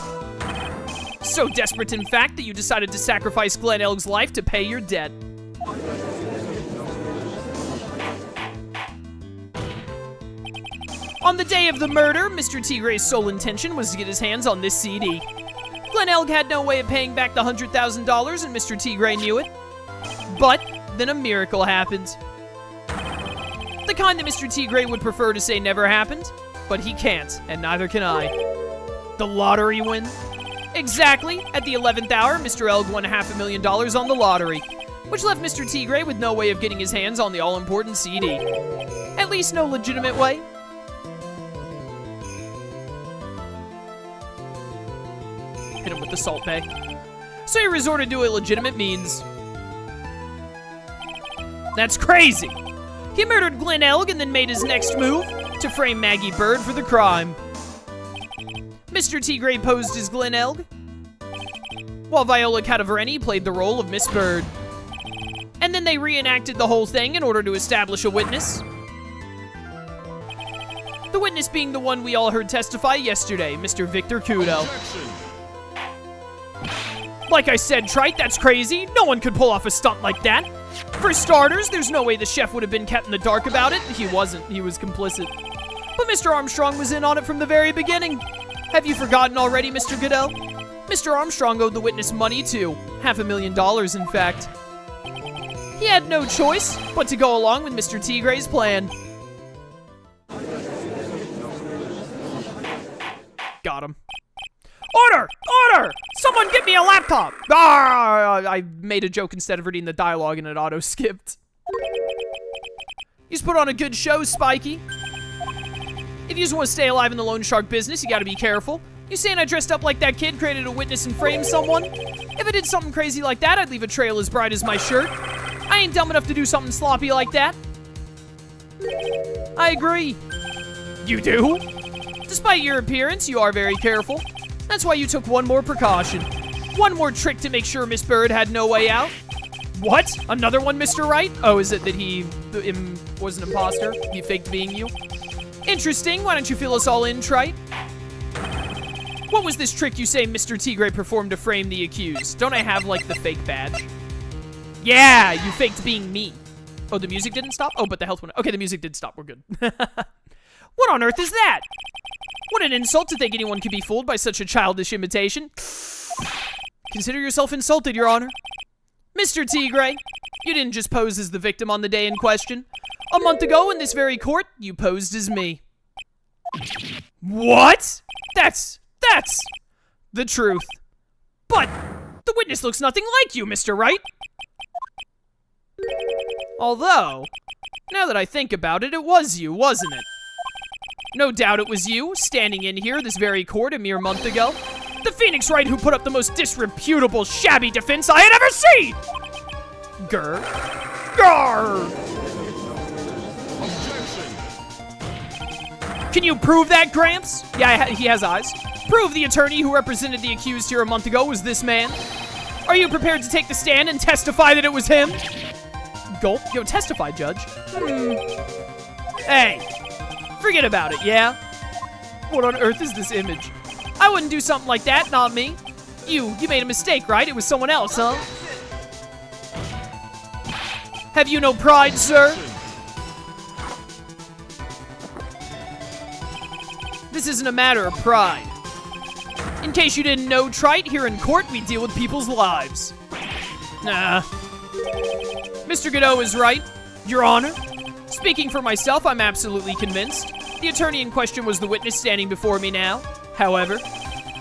So desperate, in fact, that you decided to sacrifice Glen Elg's life to pay your debt. On the day of the murder, Mr. Tigre's sole intention was to get his hands on this CD. Glen Elg had no way of paying back the $100,000, and Mr. Tigre knew it. But then a miracle happened. The kind that Mr. Tigre would prefer to say never happened, but he can't, and neither can I. The lottery win. Exactly, at the 11th hour, Mr. Elg won $500,000 on the lottery, which left Mr. Tigre with no way of getting his hands on the all-important CD. At least no legitimate way. Hit him with the Salt Bay. So he resorted to illegitimate means. That's crazy! He murdered Glen Elg and then made his next move to frame Maggie Bird for the crime. Mr. Tigre posed as Glen Elg, while Viola Cadavereni played the role of Miss Bird. And then they reenacted the whole thing in order to establish a witness. The witness being the one we all heard testify yesterday, Mr. Victor Kudo. Like I said, Trite, that's crazy. No one could pull off a stunt like that. For starters, there's no way the chef would have been kept in the dark about it. He wasn't. He was complicit. But Mr. Armstrong was in on it from the very beginning. Have you forgotten already, Mr. Goodell? Mr. Armstrong owed the witness money, too. $500,000, in fact. He had no choice but to go along with Mr. Tigre's plan. Got him. Order! Order! Someone get me a laptop! I made a joke instead of reading the dialogue and it auto-skipped. He's put on a good show, Spiky. If you just want to stay alive in the loan shark business, you gotta be careful. You saying I dressed up like that kid, created a witness and framed someone? If I did something crazy like that, I'd leave a trail as bright as my shirt. I ain't dumb enough to do something sloppy like that. I agree. You do? Despite your appearance, you are very careful. That's why you took one more precaution. One more trick to make sure Miss Bird had no way out. What? Another one, Mr. Wright? Oh, is it that he was an imposter? He faked being you? Interesting. Why don't you fill us all in, Trite? What was this trick you say Mr. Tigre performed to frame the accused? Don't I have, like, the fake badge? Yeah, you faked being me. Oh, the music didn't stop? Oh, but the health went... Okay, the music did stop. We're good. What on earth is that? What an insult to think anyone could be fooled by such a childish imitation. Consider yourself insulted, Your Honor. Mr. Tigre, you didn't just pose as the victim on the day in question. A month ago in this very court, you posed as me. What? That's the truth. But the witness looks nothing like you, Mr. Wright. Although, now that I think about it, it was you, wasn't it? No doubt it was you, standing in here this very court a mere month ago. The Phoenix Wright who put up the most disreputable, shabby defense I had ever seen! Grr. Grr! Can you prove that, Gramps? Yeah, he has eyes. Prove the attorney who represented the accused here a month ago was this man. Are you prepared to take the stand and testify that it was him? Gulp. Yo, testify, Judge. Hey. Forget about it, yeah? What on earth is this image? I wouldn't do something like that, not me. You made a mistake, right? It was someone else, huh? Have you no pride, sir? This isn't a matter of pride. In case you didn't know, Trite, here in court, we deal with people's lives. Nah. Mr. Godot is right, Your Honor. Speaking for myself, I'm absolutely convinced. The attorney in question was the witness standing before me now. However,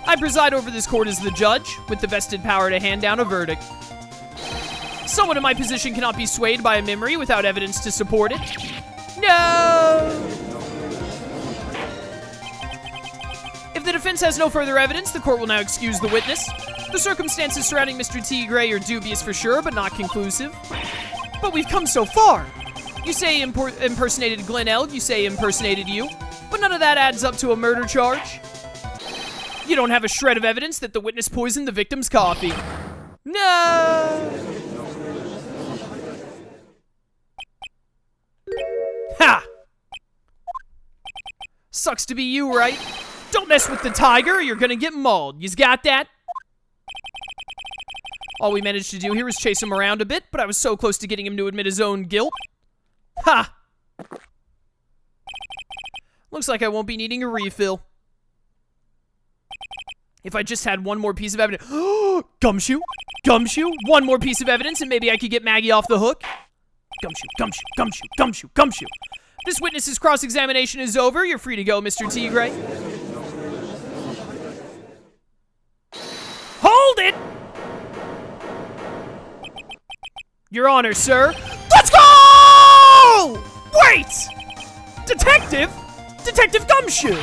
I preside over this court as the judge, with the vested power to hand down a verdict. Someone in my position cannot be swayed by a memory without evidence to support it. No! If the defense has no further evidence, the court will now excuse the witness. The circumstances surrounding Mr. Tigre are dubious for sure, but not conclusive. But we've come so far. You say impersonated Glen Elg, you say impersonated you, but none of that adds up to a murder charge. You don't have a shred of evidence that the witness poisoned the victim's coffee. No! Ha! Sucks to be you, right? Don't mess with the tiger or you're gonna get mauled. You's got that? All we managed to do here was chase him around a bit, but I was so close to getting him to admit his own guilt. Ha! Looks like I won't be needing a refill. If I just had one more piece of evidence. Gumshoe? Gumshoe? One more piece of evidence and maybe I could get Maggie off the hook? Gumshoe, Gumshoe, Gumshoe, Gumshoe, Gumshoe. This witness's cross-examination is over. You're free to go, Mr. Tigray. Hold it! Your Honor, sir. Let's go! Wait! Detective? Detective Gumshoe!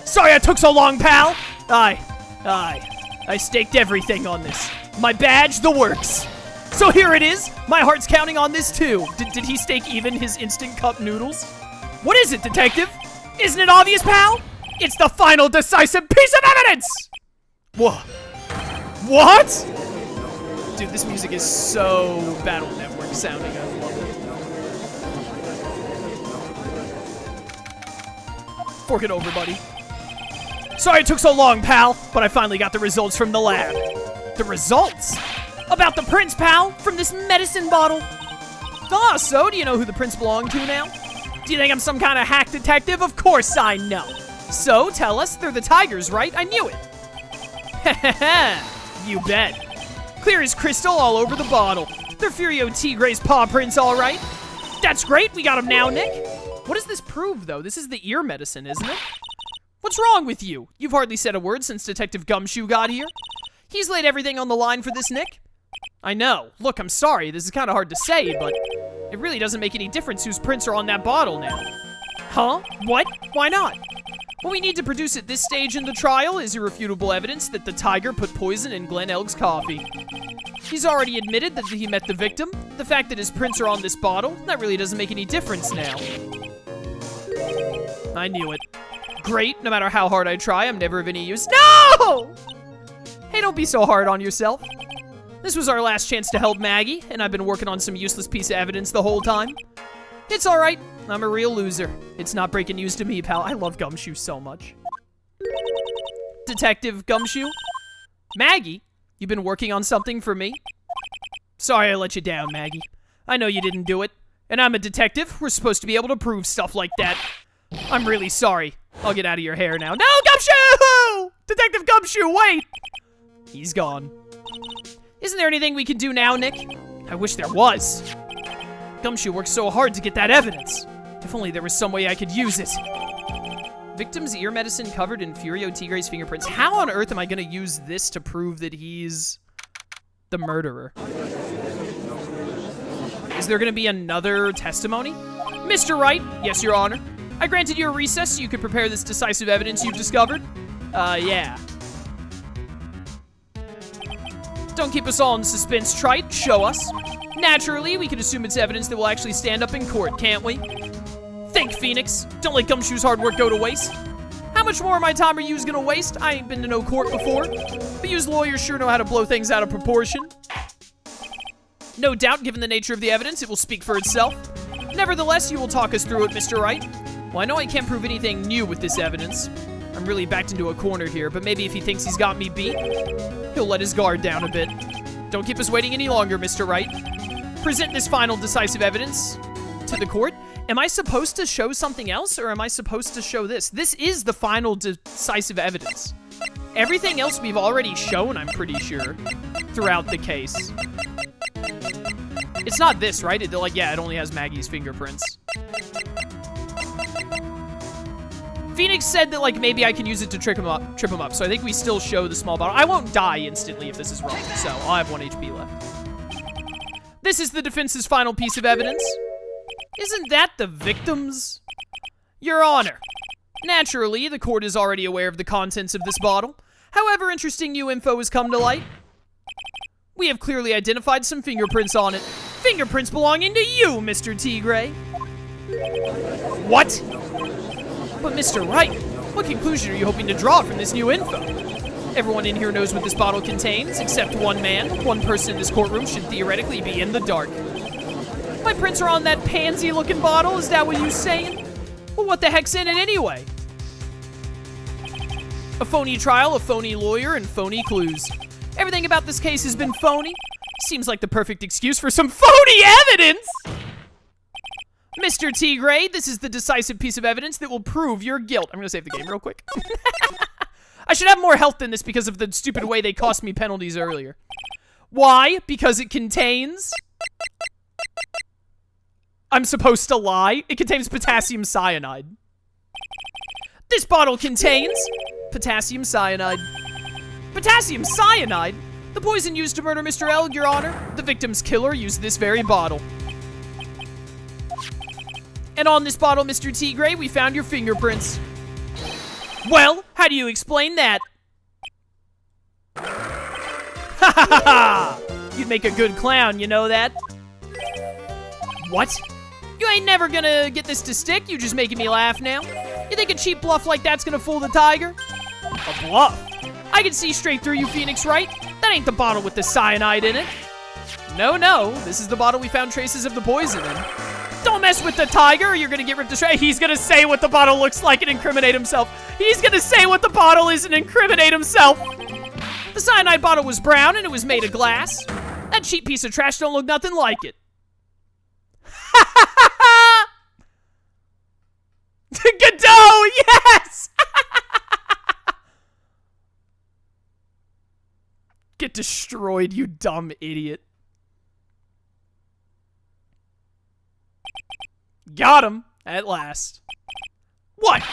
Sorry I took so long, pal. I staked everything on this. My badge, the works. So here it is. My heart's counting on this too. Did he stake even his instant cup noodles? What is it, detective? Isn't it obvious, pal? It's the final decisive piece of evidence! Whoa. What? Dude, this music is so Battle Network sounding. I love it. Fork it over, buddy. Sorry it took so long, pal, but I finally got the results from the lab. The results? About the prints, pal, from this medicine bottle. Ah, so do you know who the prints belong to now? Do you think I'm some kind of hack detective? Of course I know. So, tell us, they're the tigers, right? I knew it. You bet. Clear as crystal all over the bottle. They're Furio Tigray's paw prints, all right. That's great, we got them now, Nick. What does this prove, though? This is the ear medicine, isn't it? What's wrong with you? You've hardly said a word since Detective Gumshoe got here. He's laid everything on the line for this, Nick. I know. Look, I'm sorry. This is kind of hard to say, but it really doesn't make any difference whose prints are on that bottle now. Huh? What? Why not? What we need to produce at this stage in the trial is irrefutable evidence that the tiger put poison in Glenn Elg's coffee. He's already admitted that he met the victim. The fact that his prints are on this bottle, that really doesn't make any difference now. I knew it. Great, no matter how hard I try, I'm never of any use. No! Hey, don't be so hard on yourself. This was our last chance to help Maggie, and I've been working on some useless piece of evidence the whole time. It's alright, I'm a real loser. It's not breaking news to me, pal. I love Gumshoe so much. Detective Gumshoe? Maggie? You been working on something for me? Sorry I let you down, Maggie. I know you didn't do it. And I'm a detective. We're supposed to be able to prove stuff like that. I'm really sorry. I'll get out of your hair now. No, Gumshoe! Detective Gumshoe, wait! He's gone. Isn't there anything we can do now, Nick? I wish there was. Gumshoe worked so hard to get that evidence. If only there was some way I could use it. Victim's ear medicine covered in Furio Tigray's fingerprints. How on earth am I gonna use this to prove that he's the murderer? Is there gonna be another testimony? Mr. Wright, yes, Your Honor. I granted you a recess so you could prepare this decisive evidence you've discovered. Yeah. Don't keep us all in suspense, Trite. Show us. Naturally, we can assume it's evidence that will actually stand up in court, can't we? Think, Phoenix. Don't let Gumshoe's hard work go to waste. How much more of my time are yous gonna waste? I ain't been to no court before. But yous lawyers sure know how to blow things out of proportion. No doubt, given the nature of the evidence, it will speak for itself. Nevertheless, you will talk us through it, Mr. Wright. Well, I know I can't prove anything new with this evidence. I'm really backed into a corner here, but maybe if he thinks he's got me beat, he'll let his guard down a bit. Don't keep us waiting any longer, Mr. Wright. Present this final decisive evidence to the court. Am I supposed to show something else, or am I supposed to show this? This is the final decisive evidence. Everything else we've already shown, I'm pretty sure, throughout the case. It's not this, right? It only has Maggie's fingerprints. Phoenix said that, maybe I can use it to trip him up, so I think we still show the small bottle. I won't die instantly if this is wrong, so I'll have 1 HP left. This is the defense's final piece of evidence. Isn't that the victim's? Your Honor. Naturally, the court is already aware of the contents of this bottle. However interesting new info has come to light. We have clearly identified some fingerprints on it. Fingerprints belonging to you, Mr. Tigray. What? But Mr. Wright, what conclusion are you hoping to draw from this new info? Everyone in here knows what this bottle contains, except one man. One person in this courtroom should theoretically be in the dark. My prints are on that pansy-looking bottle, is that what you're saying? Well, what the heck's in it anyway? A phony trial, a phony lawyer, and phony clues. Everything about this case has been phony. Seems like the perfect excuse for some phony evidence! Mr. T. Gray, this is the decisive piece of evidence that will prove your guilt. I'm gonna save the game real quick. I should have more health than this because of the stupid way they cost me penalties earlier. Why? Because it contains... I'm supposed to lie? It contains potassium cyanide. This bottle contains potassium cyanide. Potassium cyanide? The poison used to murder Mr. L, Your Honor. The victim's killer used this very bottle. And on this bottle, Mr. T. Gray, we found your fingerprints. Well, how do you explain that? Ha ha ha ha! You'd make a good clown, you know that? What? You ain't never gonna get this to stick, you just making me laugh now. You think a cheap bluff like that's gonna fool the tiger? A bluff? I can see straight through you, Phoenix Wright. That ain't the bottle with the cyanide in it. No, no, this is the bottle we found traces of the poison in. Don't mess with the tiger or you're gonna get ripped to shreds. He's gonna say what the bottle looks like and incriminate himself. He's gonna say what the bottle is and incriminate himself. The cyanide bottle was brown and it was made of glass. That cheap piece of trash don't look nothing like it. Godot, yes! Get destroyed, you dumb idiot. Got him, at last. What?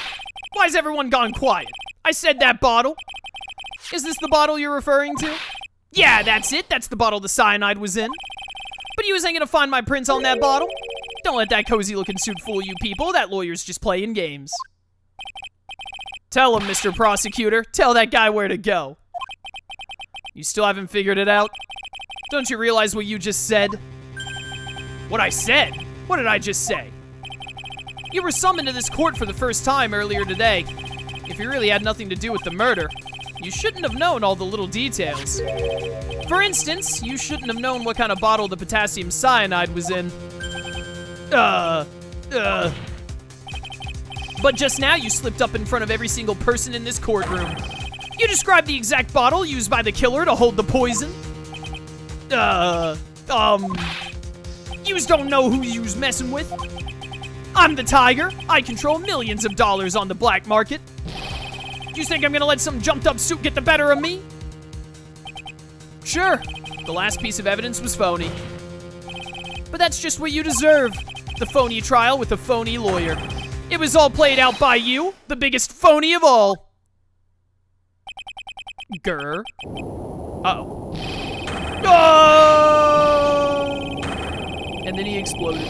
Why's everyone gone quiet? I said that bottle. Is this the bottle you're referring to? Yeah, that's it. That's the bottle the cyanide was in. But you ain't gonna find my prints on that bottle. Don't let that cozy-looking suit fool you people. That lawyer's just playing games. Tell him, Mr. Prosecutor. Tell that guy where to go. You still haven't figured it out? Don't you realize what you just said? What I said? What did I just say? You were summoned to this court for the first time earlier today. If you really had nothing to do with the murder, you shouldn't have known all the little details. For instance, you shouldn't have known what kind of bottle the potassium cyanide was in. But just now you slipped up in front of every single person in this courtroom. You described the exact bottle used by the killer to hold the poison. Yous don't know who yous messing with. I'm the tiger. I control millions of dollars on the black market. You think I'm gonna let some jumped-up suit get the better of me? Sure, the last piece of evidence was phony. But that's just what you deserve. The phony trial with a phony lawyer. It was all played out by you, the biggest phony of all. Grr. Uh-oh. Oh! And then he exploded.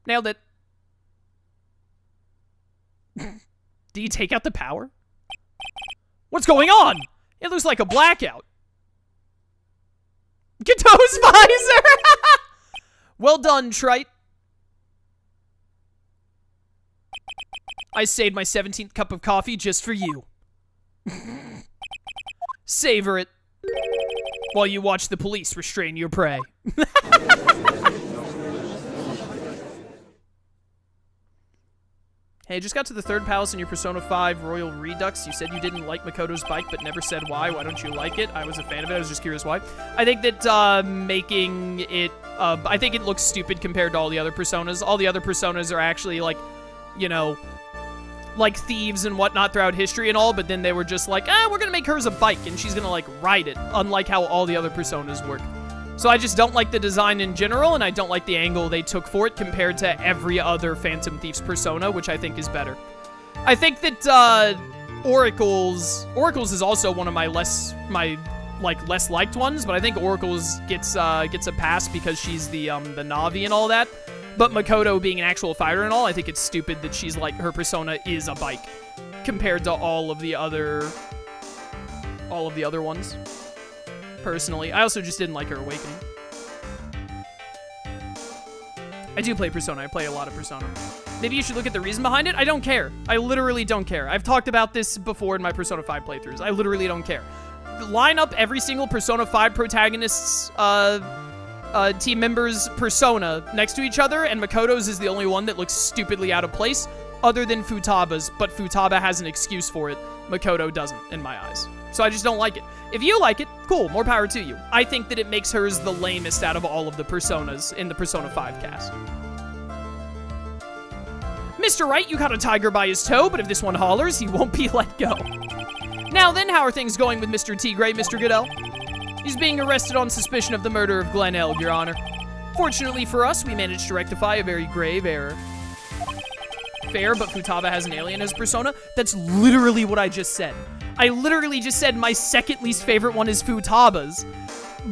Nailed it. Do you take out the power? What's going on? It looks like a blackout. Godot's visor! Well done, Trite. I saved my 17th cup of coffee just for you. Savor it while you watch the police restrain your prey. Hey, just got to the third palace in your Persona 5 Royal Redux. You said you didn't like Makoto's bike, but never said why. Why don't you like it? I was a fan of it. I was just curious why. I think that making it... I think it looks stupid compared to all the other Personas. All the other Personas are actually, like, you know, like thieves and whatnot throughout history and all, but then they were just like, we're gonna make hers a bike, and she's gonna, like, ride it, unlike how all the other Personas work. So I just don't like the design in general, and I don't like the angle they took for it compared to every other Phantom Thief's Persona, which I think is better. I think that, Oracle's is also one of my less liked ones, but I think Oracle's gets a pass because she's the Navi and all that. But Makoto being an actual fighter and all, I think it's stupid that she's like, her persona is a bike compared to all of the other ones. Personally, I also just didn't like her awakening. I do play Persona. I play a lot of Persona. Maybe you should look at the reason behind it. I don't care. I literally don't care. I've talked about this before in my Persona 5 playthroughs. I literally don't care. Line up every single Persona 5 protagonist's team members' persona next to each other, and Makoto's is the only one that looks stupidly out of place, other than Futaba's, but Futaba has an excuse for it. Makoto doesn't, in my eyes. So I just don't like it. If you like it, cool, more power to you. I think that it makes hers the lamest out of all of the personas in the Persona 5 cast. Mr. Wright, you caught a tiger by his toe, but if this one hollers, he won't be let go. Now then, how are things going with Mr. Tigray, Mr. Goodell? He's being arrested on suspicion of the murder of Glenn L., Your Honor. Fortunately for us, we managed to rectify a very grave error. Fair, but Futaba has an alien as persona? That's literally what I just said. I literally just said my second least favorite one is Futaba's,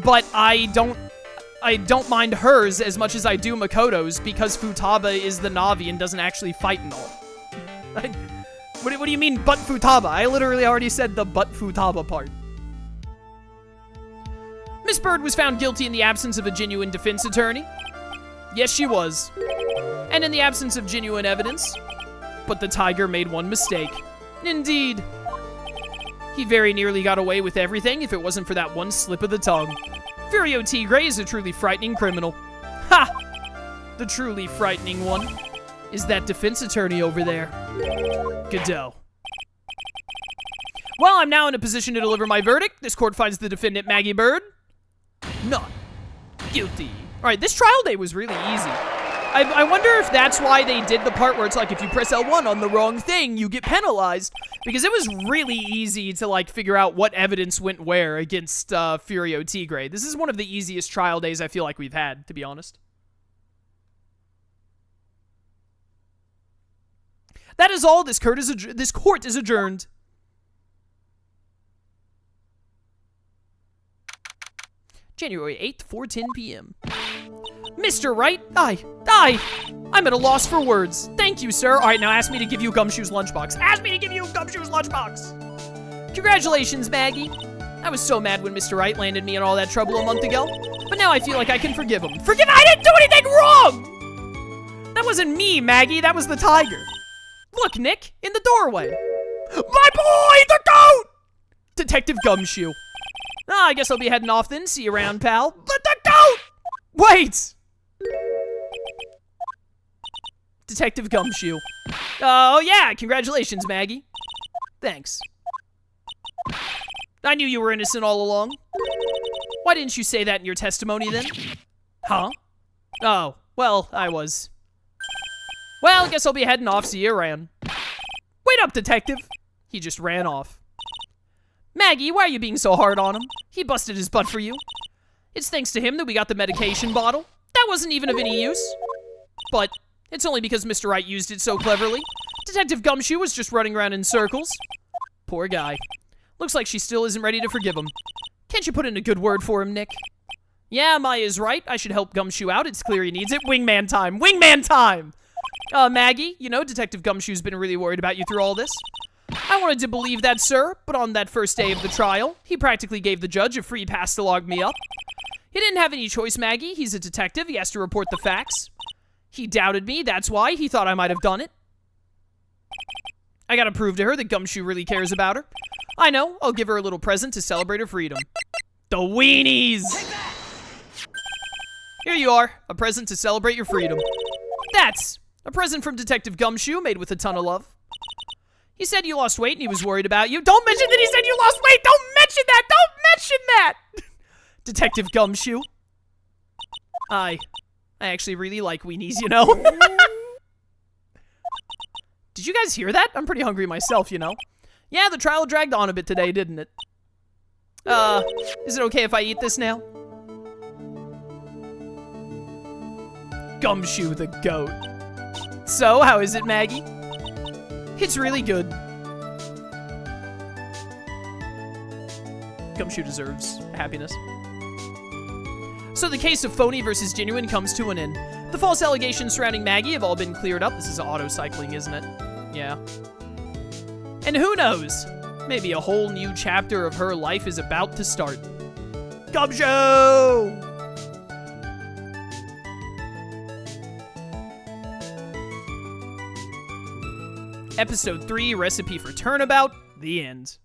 but I don't mind hers as much as I do Makoto's because Futaba is the Navi and doesn't actually fight and all. What do you mean, but Futaba? I literally already said the but Futaba part. Miss Bird was found guilty in the absence of a genuine defense attorney. Yes, she was. And in the absence of genuine evidence. But the tiger made one mistake. Indeed. He very nearly got away with everything if it wasn't for that one slip of the tongue. Furio Tigray is a truly frightening criminal. Ha! The truly frightening one is that defense attorney over there. Godot. Well, I'm now in a position to deliver my verdict. This court finds the defendant, Maggie Bird, not guilty. All right, this trial day was really easy. I wonder if that's why they did the part where it's like, if you press L1 on the wrong thing, you get penalized. Because it was really easy to, like, figure out what evidence went where against Furio Tigray. This is one of the easiest trial days I feel like we've had, to be honest. That is all. This court is adjourned. January 8th, 4:10 p.m. Mr. Wright, I'm at a loss for words. Thank you, sir. All right, now ask me to give you Gumshoe's lunchbox. Ask me to give you Gumshoe's lunchbox. Congratulations, Maggie. I was so mad when Mr. Wright landed me in all that trouble a month ago, but now I feel like I can forgive him. I didn't do anything wrong! That wasn't me, Maggie. That was the tiger. Look, Nick, in the doorway. My boy, the goat! Detective Gumshoe. I guess I'll be heading off then. See you around, pal. But the goat! Wait! Detective Gumshoe. Oh, yeah, congratulations, Maggie. Thanks. I knew you were innocent all along. Why didn't you say that in your testimony, then? Huh? Oh, well, I was. Well, I guess I'll be heading off. See you around. Wait up, detective. He just ran off. Maggie, why are you being so hard on him? He busted his butt for you. It's thanks to him that we got the medication bottle. That wasn't even of any use. But it's only because Mr. Wright used it so cleverly. Detective Gumshoe was just running around in circles. Poor guy. Looks like she still isn't ready to forgive him. Can't you put in a good word for him, Nick? Yeah, Maya is right. I should help Gumshoe out. It's clear he needs it. Wingman time. Wingman time! Maggie, you know, Detective Gumshoe's been really worried about you through all this. I wanted to believe that, sir, but on that first day of the trial, he practically gave the judge a free pass to log me up. He didn't have any choice, Maggie. He's a detective. He has to report the facts. He doubted me. That's why he thought I might have done it. I gotta prove to her that Gumshoe really cares about her. I know. I'll give her a little present to celebrate her freedom. The weenies! Here you are. A present to celebrate your freedom. That's a present from Detective Gumshoe made with a ton of love. He said you lost weight and he was worried about you. Don't mention that he said you lost weight! Don't mention that! Don't mention that! Detective Gumshoe. I actually really like weenies, you know? Did you guys hear that? I'm pretty hungry myself, you know? Yeah, the trial dragged on a bit today, didn't it? Is it okay if I eat this now? Gumshoe the goat. So, how is it, Maggie? It's really good. Gumshoe deserves happiness. So the case of phony versus genuine comes to an end. The false allegations surrounding Maggie have all been cleared up. This is auto-cycling, isn't it? Yeah. And who knows? Maybe a whole new chapter of her life is about to start. Gumshoe! Episode 3, Recipe for Turnabout, the end.